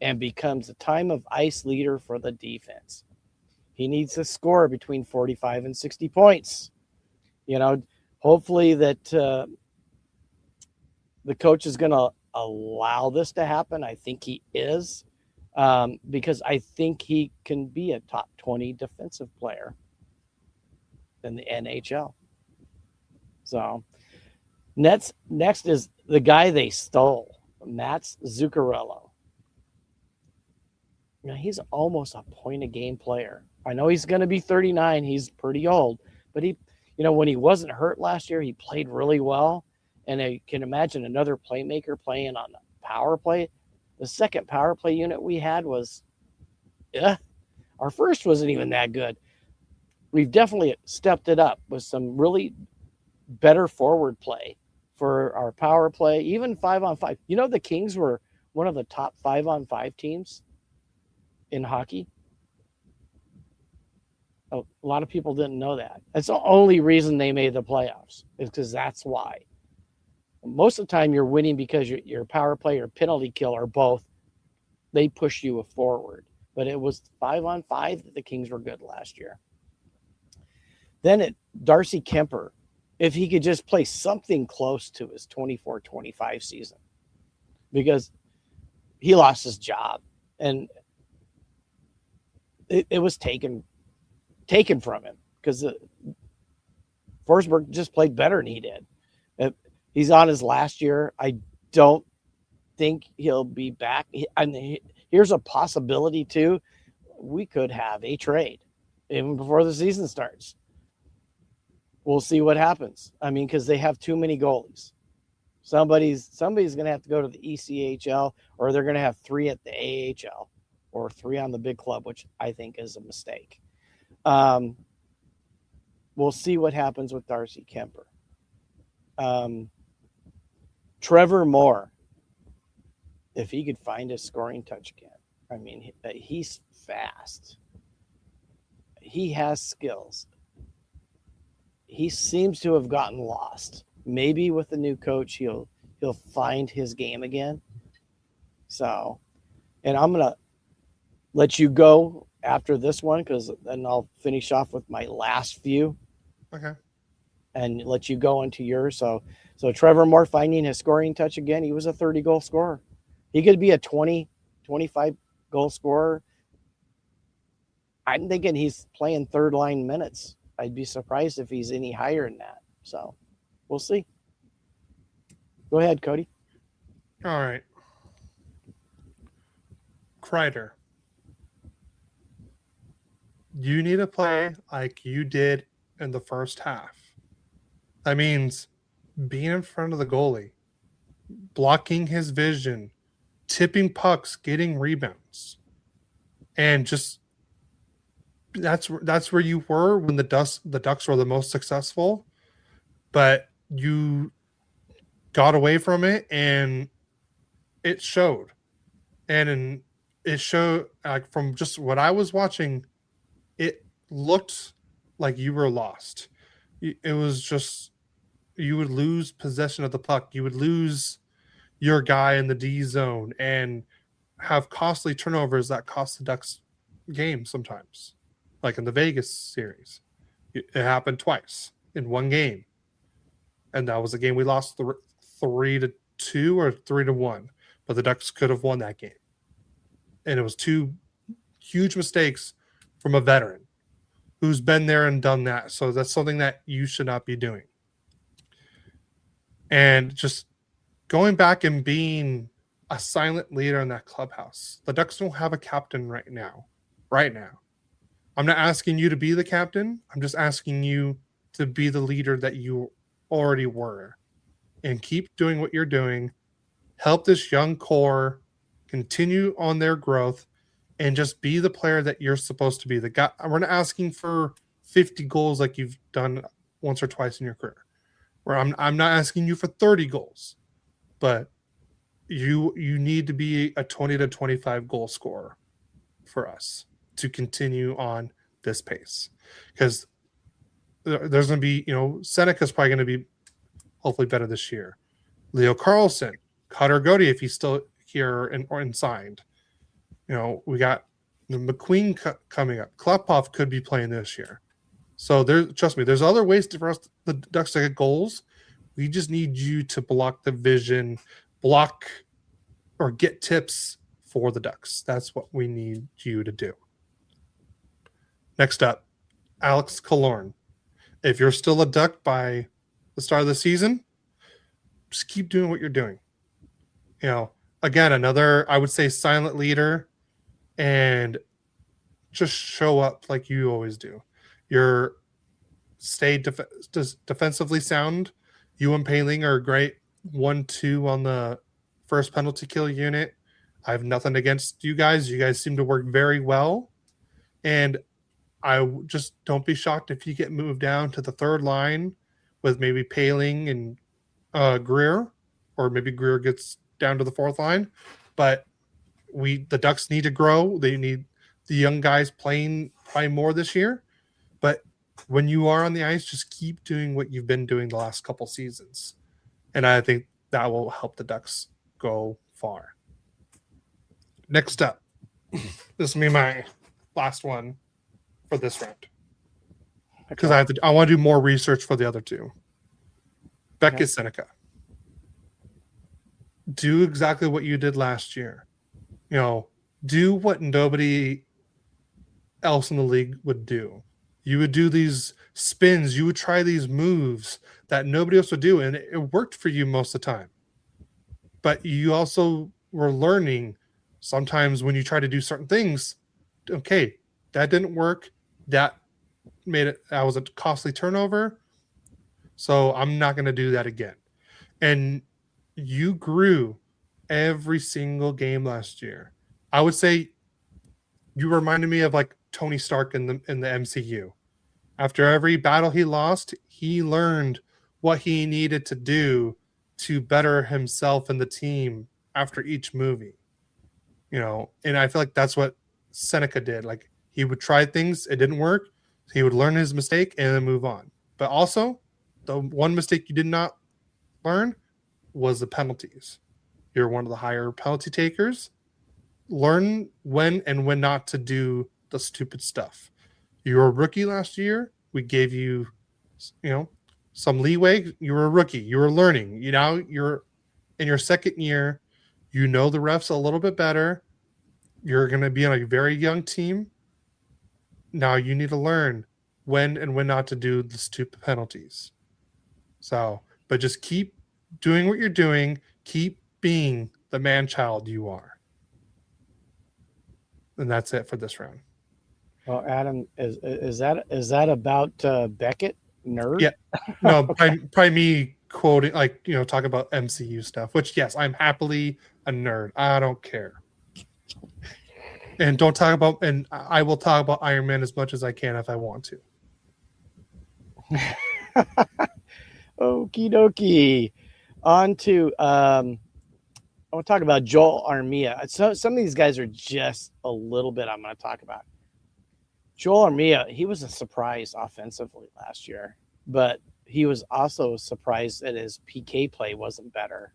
and becomes a time of ice leader for the defense. He needs to score between 45 and 60 points. Hopefully that the coach is going to allow this to happen. I think he is, because I think he can be a top 20 defensive player in the NHL. So next is the guy they stole, Mats Zuccarello. He's almost a point a game player. I know he's going to be 39. He's pretty old, but when he wasn't hurt last year, he played really well. And I can imagine another playmaker playing on the power play. The second power play unit we had was, our first wasn't even that good. We've definitely stepped it up with some really better forward play for our power play, even 5-on-5. The Kings were one of the top 5-on-5 teams in hockey. A lot of people didn't know that. That's the only reason they made the playoffs, is because that's why. Most of the time you're winning because your power play or penalty kill or both, they push you forward. But it was 5-on-5 that the Kings were good last year. Then Darcy Kemper, if he could just play something close to his 24-25 season, because he lost his job and it was taken from him because Forsberg just played better than he did. He's on his last year. I don't think he'll be back. And here's a possibility too. We could have a trade even before the season starts. We'll see what happens. Because they have too many goalies. Somebody's going to have to go to the ECHL, or they're going to have 3 at the AHL or 3 on the big club, which I think is a mistake. We'll see what happens with Darcy Kemper. Trevor Moore, if he could find his scoring touch again. He's fast. He has skills. He seems to have gotten lost. Maybe with the new coach, he'll find his game again. So, and I'm going to let you go after this one, because then I'll finish off with my last few. Okay. And let you go into yours. So Trevor Moore finding his scoring touch again. He was a 30-goal scorer. He could be a 20, 25-goal scorer. I'm thinking he's playing third-line minutes. I'd be surprised if he's any higher than that. So we'll see. Go ahead, Cody. All right. Kreider. You need to play like you did in the first half. That means being in front of the goalie, blocking his vision, tipping pucks, getting rebounds, and just that's where you were when the Ducks were the most successful, but you got away from it, and it showed. And it showed, like, from just what I was watching, it looked like you were lost. It was just, you would lose possession of the puck. You would lose your guy in the D zone and have costly turnovers that cost the Ducks games sometimes. Like in the Vegas series, it happened twice in one game. And that was a game we lost 3-2 or 3-1, but the Ducks could have won that game. And it was two huge mistakes from a veteran who's been there and done that. So that's something that you should not be doing. And just going back and being a silent leader in that clubhouse. The Ducks don't have a captain right now. I'm not asking you to be the captain. I'm just asking you to be the leader that you already were. And keep doing what you're doing. Help this young core continue on their growth and just be the player that you're supposed to be. The guy, we're not asking for 50 goals like you've done once or twice in your career. Where I'm not asking you for 30 goals. But you need to be a 20 to 25 goal scorer for us to continue on this pace, because there's going to be, Seneca's probably going to be hopefully better this year. Leo Carlson, Cutter Godey, if he's still here and signed. We got the McQueen coming up. Klepov could be playing this year. So trust me, there's other ways for us, the Ducks, to get goals. We just need you to block the vision, block or get tips for the Ducks. That's what we need you to do. Next up, Alex Killorn. If you're still a Duck by the start of the season, just keep doing what you're doing. Again, another, I would say, silent leader, and just show up like you always do. You're stay defensively sound. You and Paling are great 1-2 on the first penalty kill unit. I have nothing against you guys. You guys seem to work very well. And I just don't be shocked if you get moved down to the third line with maybe Paling and Greer, or maybe Greer gets down to the fourth line. But the Ducks need to grow. They need the young guys playing probably more this year. But when you are on the ice, just keep doing what you've been doing the last couple seasons. And I think that will help the Ducks go far. Next up, this will be my last one for this round, because I want to do more research for the other two. Beckett Seneca. Do exactly what you did last year. Do what nobody else in the league would do. You would do these spins. You would try these moves that nobody else would do, and it worked for you most of the time. But you also were learning sometimes when you try to do certain things, okay, that didn't work. That was a costly turnover. So I'm not going to do that again. And you grew every single game last year. I would say you reminded me of like Tony Stark in the MCU. After every battle he lost, he learned what he needed to do to better himself and the team after each movie. And I feel like that's what Seneca did. Like, he would try things, it didn't work, he would learn his mistake and then move on. But also, the one mistake you did not learn was the penalties. You're one of the higher penalty takers. Learn when and when not to do the stupid stuff. You were a rookie last year. We gave you, some leeway. You were a rookie. You were learning. You're in your second year. The refs a little bit better. You're going to be on a very young team. Now you need to learn when and when not to do the stupid penalties. But just keep doing what you're doing. Keep being the man-child you are. And that's it for this round. Well, Adam, is that about Beckett, nerd? Yeah. No, probably me quoting, talk about MCU stuff, which, yes, I'm happily a nerd. I don't care. And don't talk about, and I will talk about Iron Man as much as I can if I want to. Okie dokie. On to I want to talk about Joel Armia. So some of these guys are just a little bit I'm going to talk about. Joel Armia, he was a surprise offensively last year, but he was also surprised that his PK play wasn't better.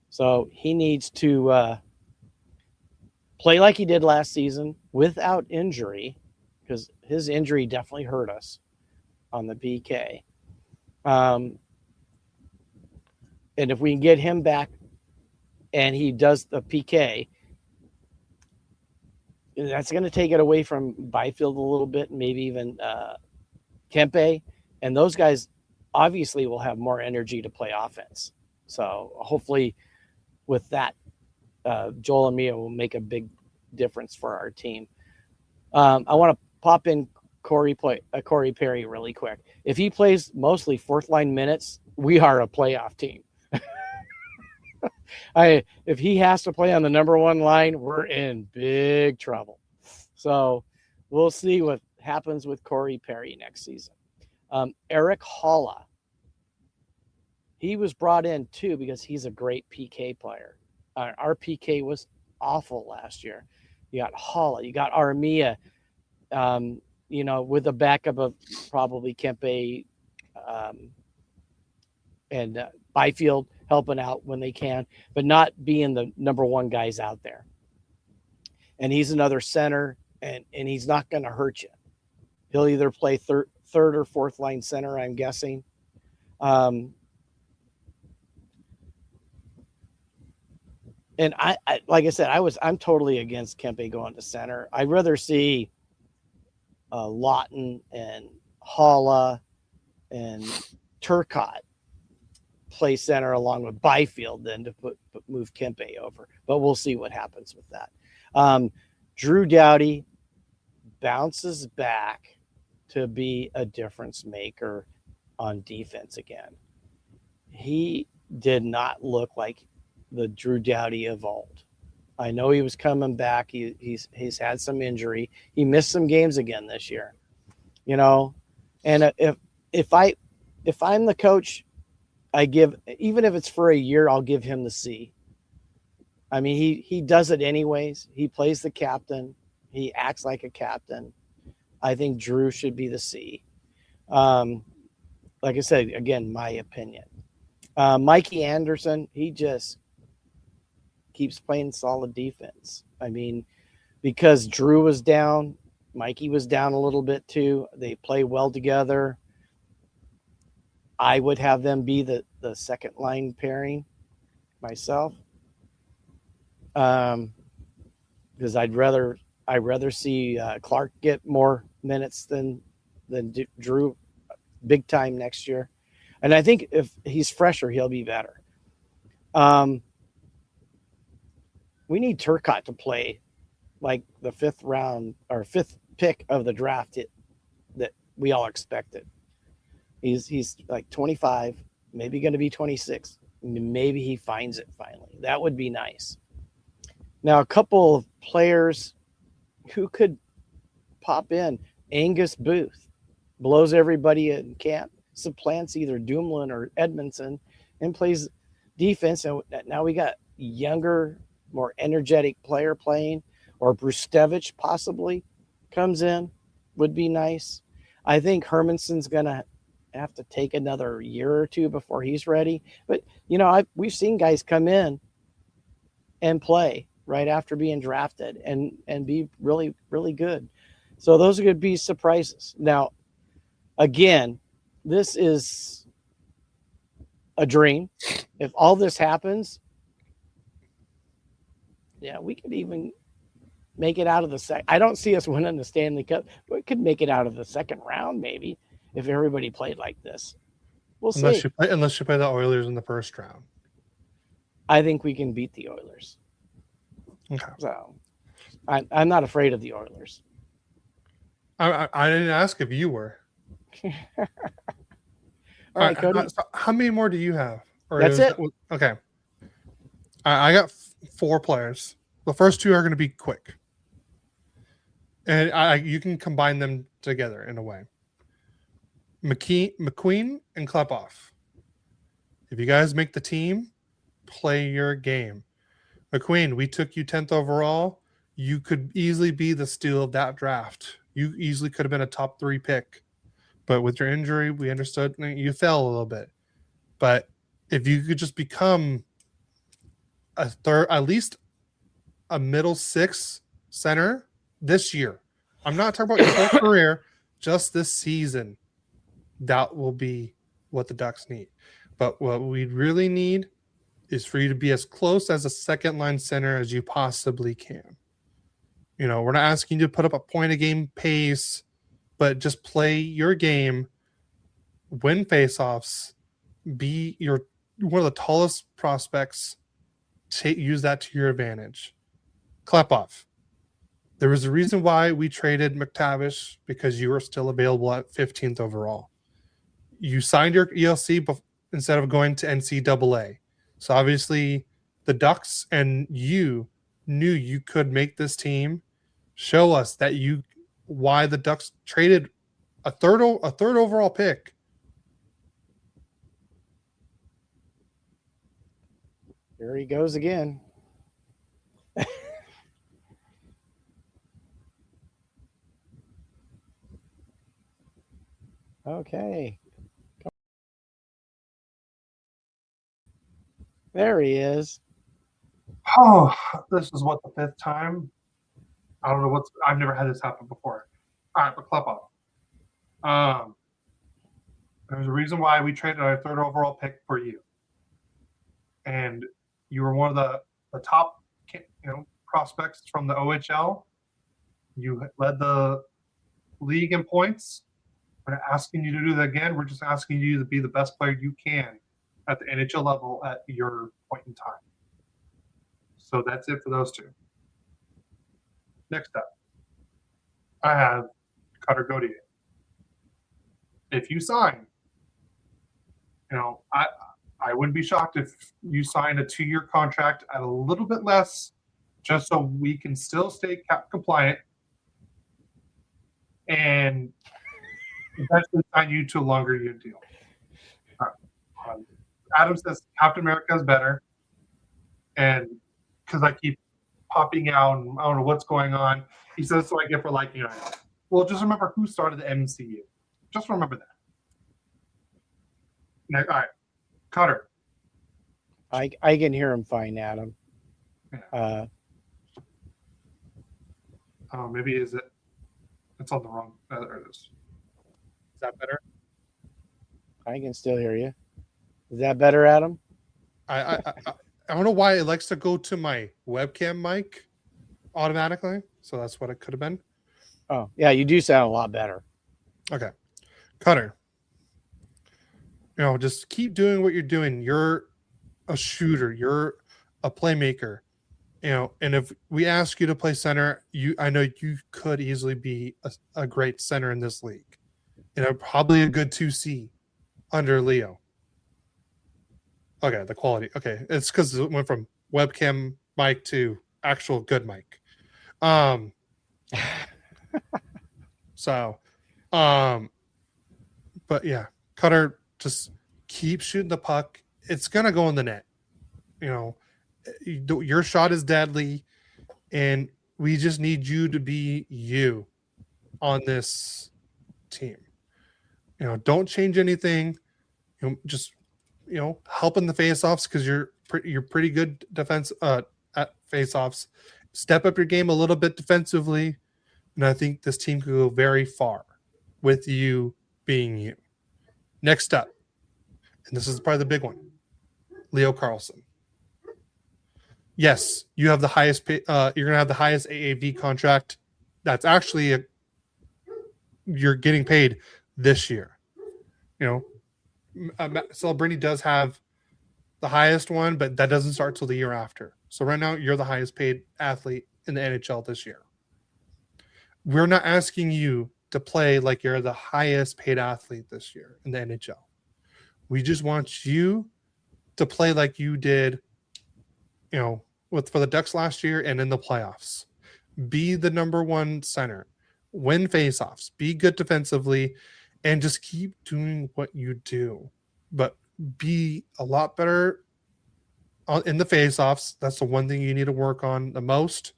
So he needs to play like he did last season without injury, because his injury definitely hurt us on the PK. And if we can get him back and he does the PK, that's going to take it away from Byfield a little bit, maybe even Kempe. And those guys obviously will have more energy to play offense. So hopefully with that, Joel Armia will make a big difference for our team. I want to pop in Corey Perry really quick. If he plays mostly fourth line minutes, we are a playoff team. If he has to play on the number one line, we're in big trouble. So we'll see what happens with Corey Perry next season. Eric Halla. He was brought in too because he's a great PK player. Our PK was awful last year. You got Halla, you got Armia, with a backup of probably Kempe and Byfield helping out when they can, but not being the number one guys out there. And he's another center, and he's not going to hurt you. He'll either play third or fourth line center, I'm guessing. And I like I said, I'm totally against Kempe going to center. I'd rather see Lawton and Halla and Turcotte play center along with Byfield than to move Kempe over. But we'll see what happens with that. Drew Doughty bounces back to be a difference maker on defense again. He did not look like the Drew Doughty of old. I know he was coming back. He's had some injury. He missed some games again this year, and if I'm the coach, I give, even if it's for a year, I'll give him the C. I mean, he does it anyways. He plays the captain. He acts like a captain. I think Drew should be the C. Like I said, again, my opinion. Mikey Anderson, he just keeps playing solid defense. I mean, because Drew was down, Mikey was down a little bit too. They play well together. I would have them be the second line pairing myself. Because I'd rather see Clark get more minutes than Drew big time next year. And I think if he's fresher, he'll be better. We need Turcotte to play like the fifth round or fifth pick of the draft that we all expected. He's like 25, maybe going to be 26. Maybe he finds it finally. That would be nice. Now, a couple of players who could pop in. Angus Booth blows everybody in camp, supplants either Dumoulin or Edmondson, and plays defense. And now we got younger, more energetic player playing, or Brustevich possibly comes in, would be nice. I think Hermanson's going to have to take another year or two before he's ready. But, we've seen guys come in and play right after being drafted and be really, really good. So those are going to be surprises. Now, again, this is a dream. If all this happens, we could even make it out of the second. I don't see us winning the Stanley Cup. We could make it out of the second round, maybe, if everybody played like this. We'll see. Unless you play the Oilers in the first round. I think we can beat the Oilers. Okay. So I'm not afraid of the Oilers. I didn't ask if you were. All right, Cody. So how many more do you have? That's it. Okay. I got 4 players. The first 2 are going to be quick. And you can combine them together in a way. McQueen and Klepoff. If you guys make the team, play your game. McQueen, we took you 10th overall. You could easily be the steal of that draft. You easily could have been a top 3 pick. But with your injury, we understood you fell a little bit. But if you could just become a third, at least a middle 6 center this year. I'm not talking about your whole career, just this season. That will be what the Ducks need. But what we really need is for you to be as close as a second line center as you possibly can. We're not asking you to put up a point a game pace, but just play your game, win faceoffs, be one of the tallest prospects. Use that to your advantage. Klepoff. There was a reason why we traded McTavish, because you were still available at 15th overall. You signed your ELC instead of going to NCAA. So obviously the Ducks and you knew you could make this team. Show us that why the Ducks traded a third overall pick. Here he goes again. Okay. There he is. Oh, this is what, the 5th time? I don't know I've never had this happen before. All right, but Klepoff. There's a reason why we traded our 3rd overall pick for you. And you were one of the top prospects from the OHL. You led the league in points. We're not asking you to do that again. We're just asking you to be the best player you can at the NHL level at your point in time. So that's it for those two. Next up, I have Cutter Gauthier. If you sign, I wouldn't be shocked if you signed a 2-year contract at a little bit less, just so we can still stay cap compliant and eventually sign you to a longer year deal. Adam says Captain America is better, and because I keep popping out and I don't know what's going on, he says, so I get for liking it. Well, just remember who started the MCU. Just remember that. Now, all right, Cutter. I can hear him fine, Adam. Yeah. Maybe it's on the wrong. There it is. Is that better? I can still hear you. Is that better, Adam? I don't know why it likes to go to my webcam mic automatically, so that's what it could have been. Oh, yeah, you do sound a lot better. Okay. Cutter. Just keep doing what you're doing. You're a shooter. You're a playmaker. And if we ask you to play center, I know you could easily be a great center in this league. Probably a good 2C under Leo. Okay, the quality. Okay, it's because it went from webcam mic to actual good mic. But yeah, Cutter, just keep shooting the puck. It's gonna go in the net. Your shot is deadly, and we just need you to be you on this team. Don't change anything. Just help in the faceoffs, because you're pretty good defense at faceoffs. Step up your game a little bit defensively, and I think this team could go very far with you being you. Next up, and this is probably the big one, Leo Carlson. Yes, you have the highest you're going to have the highest AAV contract. That's actually you're getting paid this year. Celebrini does have the highest one, but that doesn't start till the year after. So right now, you're the highest paid athlete in the NHL this year. We're not asking you to play like you're the highest paid athlete this year in the NHL. We just want you to play like you did, for the Ducks last year and in the playoffs. Be the number 1 center. win faceoffs, be good defensively, and just keep doing what you do. But be a lot better in the faceoffs. That's the one thing you need to work on the most.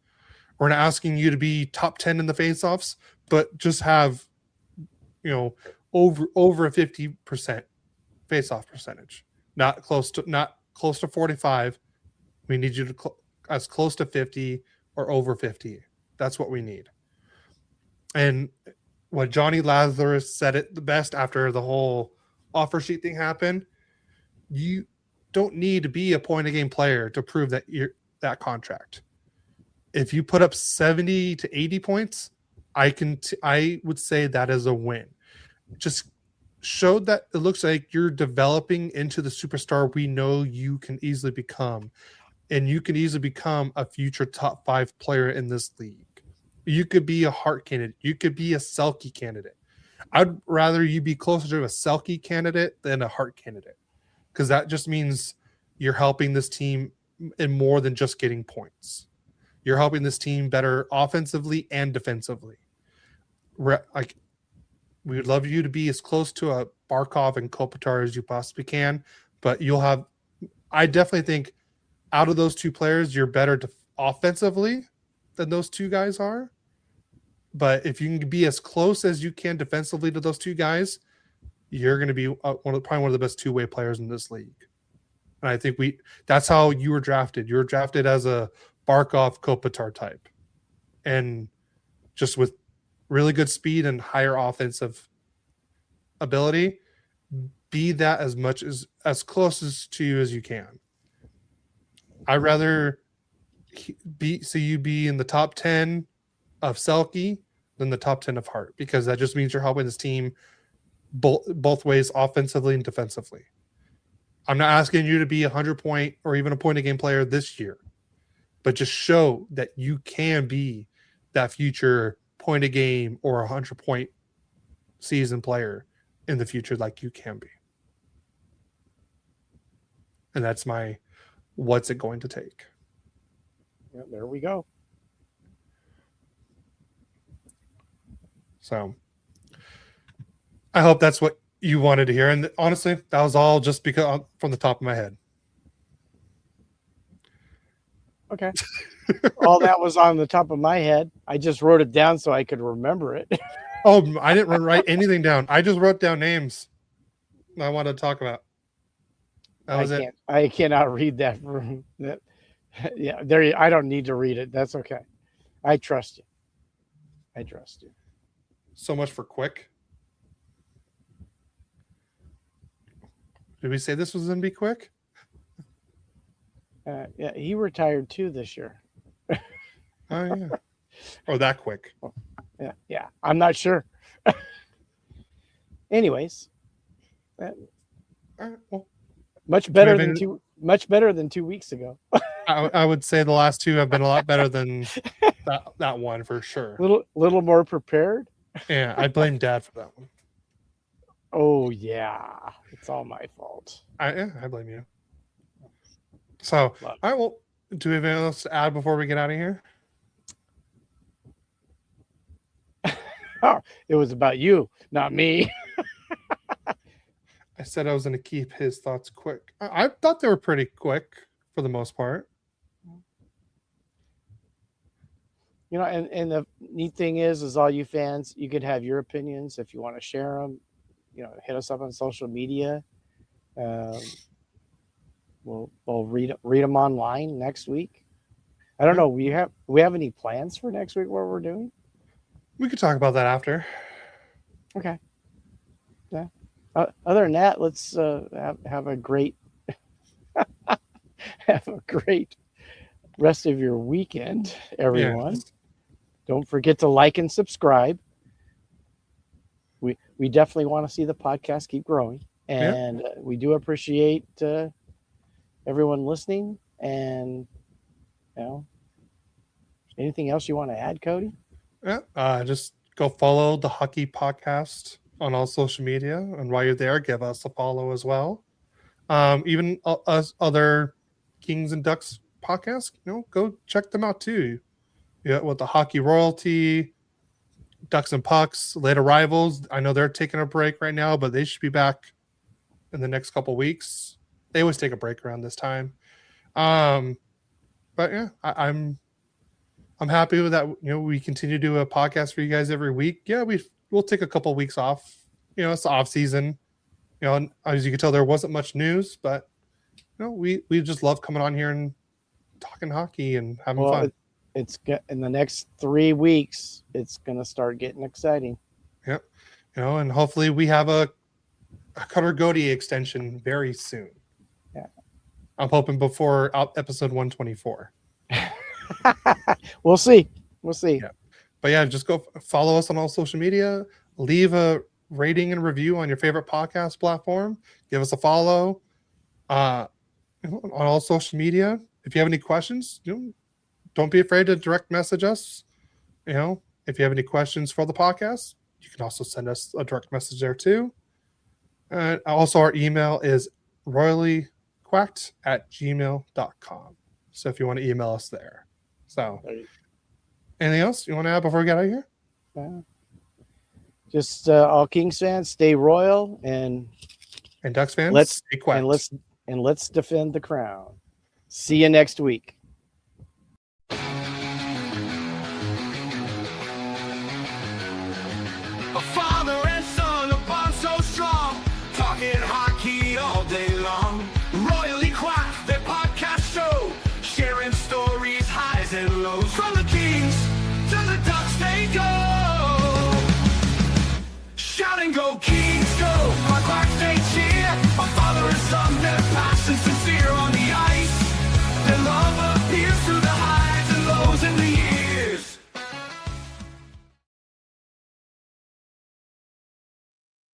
We're not asking you to be top 10 in the faceoffs, but just have, over a 50% faceoff percentage. Not close to 45. We need you to as close to 50 or over 50. That's what we need. And what Johnny Lazarus said it the best after the whole offer sheet thing happened, you don't need to be a point a game player to prove that you're that contract. If you put up 70 to 80 points, I would say that is a win. Just showed that it looks like you're developing into the superstar we know you can easily become. And you can easily become a future top 5 player in this league. You could be a Hart candidate. You could be a Selke candidate. I'd rather you be closer to a Selke candidate than a Hart candidate, because that just means you're helping this team in more than just getting points. You're helping this team better offensively and defensively. Like, we would love you to be as close to a Barkov and Kopitar as you possibly can, but I definitely think out of those two players, you're better offensively than those two guys are. But if you can be as close as you can defensively to those two guys, you're going to be probably one of the best two-way players in this league. And I think that's how you were drafted. You were drafted as a Barkov Kopitar type, and just with really good speed and higher offensive ability, be that as close to you as you can. I'd rather see you be in the top 10 of Selke than the top 10 of Hart, because that just means you're helping this team both ways, offensively and defensively. I'm not asking you to be 100-point or even a point-a-game player this year, but just show that you can be that future point-a-game or 100-point season player in the future, like you can be. And that's my what's it going to take. Yeah, there we go. So I hope that's what you wanted to hear. And honestly, that was all just because from the top of my head. Okay. All that was on the top of my head. I just wrote it down so I could remember it. Oh, I didn't write anything down. I just wrote down names I wanted to talk about. That was it. I cannot read that. Yeah, there. I don't need to read it. That's okay. I trust you. I trust you. So much for quick. Did we say this was going to be quick? Yeah, he retired too this year. Oh, yeah. Oh, that quick. Yeah. I'm not sure. Anyways, All right, well, much better than 2 weeks ago. I would say the last two have been a lot better than that one for sure. Little more prepared. Yeah, I blame Dad for that one. Oh yeah, it's all my fault. I blame you. So, all right, well, do we have anything else to add before we get out of here? Oh, it was about you, not me. I said I was going to keep his thoughts quick. I thought they were pretty quick for the most part. You know, and the neat thing is all you fans, you could have your opinions if you want to share them. You know, hit us up on social media. We'll read them online next week. I don't know. We have any plans for next week? What we're doing? We could talk about that after. Okay. Yeah. Other than that, let's have a great rest of your weekend, everyone. Yeah. Don't forget to like and subscribe. We definitely want to see the podcast keep growing, and we do appreciate everyone listening. And anything else you want to add, Cody? Yeah, just go follow the Hockey Podcast on all social media, and while you're there, give us a follow as well. Even us other Kings and Ducks podcasts, go check them out too. Yeah, with the Hockey Royalty, Ducks and Pucks, late arrivals. I know they're taking a break right now, but they should be back in the next couple weeks. They always take a break around this time. But yeah, I'm happy with that. We continue to do a podcast for you guys every week. Yeah, we'll take a couple weeks off. It's the off season. And as you can tell, there wasn't much news, but we just love coming on here and talking hockey and having fun. It's in the next 3 weeks. It's gonna start getting exciting. Yep. And hopefully we have a Cutter Goatee extension very soon. Yeah. I'm hoping before episode 124. We'll see. Yeah. But yeah, just go follow us on all social media. Leave a rating and review on your favorite podcast platform. Give us a follow on all social media. If you have any questions, don't be afraid to direct message us. If you have any questions for the podcast, you can also send us a direct message there too. And also our email is royallyquacked@gmail.com. So if you want to email us there. So anything else you want to add before we get out of here? Just all Kings fans, stay royal, and Ducks fans, stay quiet. And let's defend the crown. See you next week.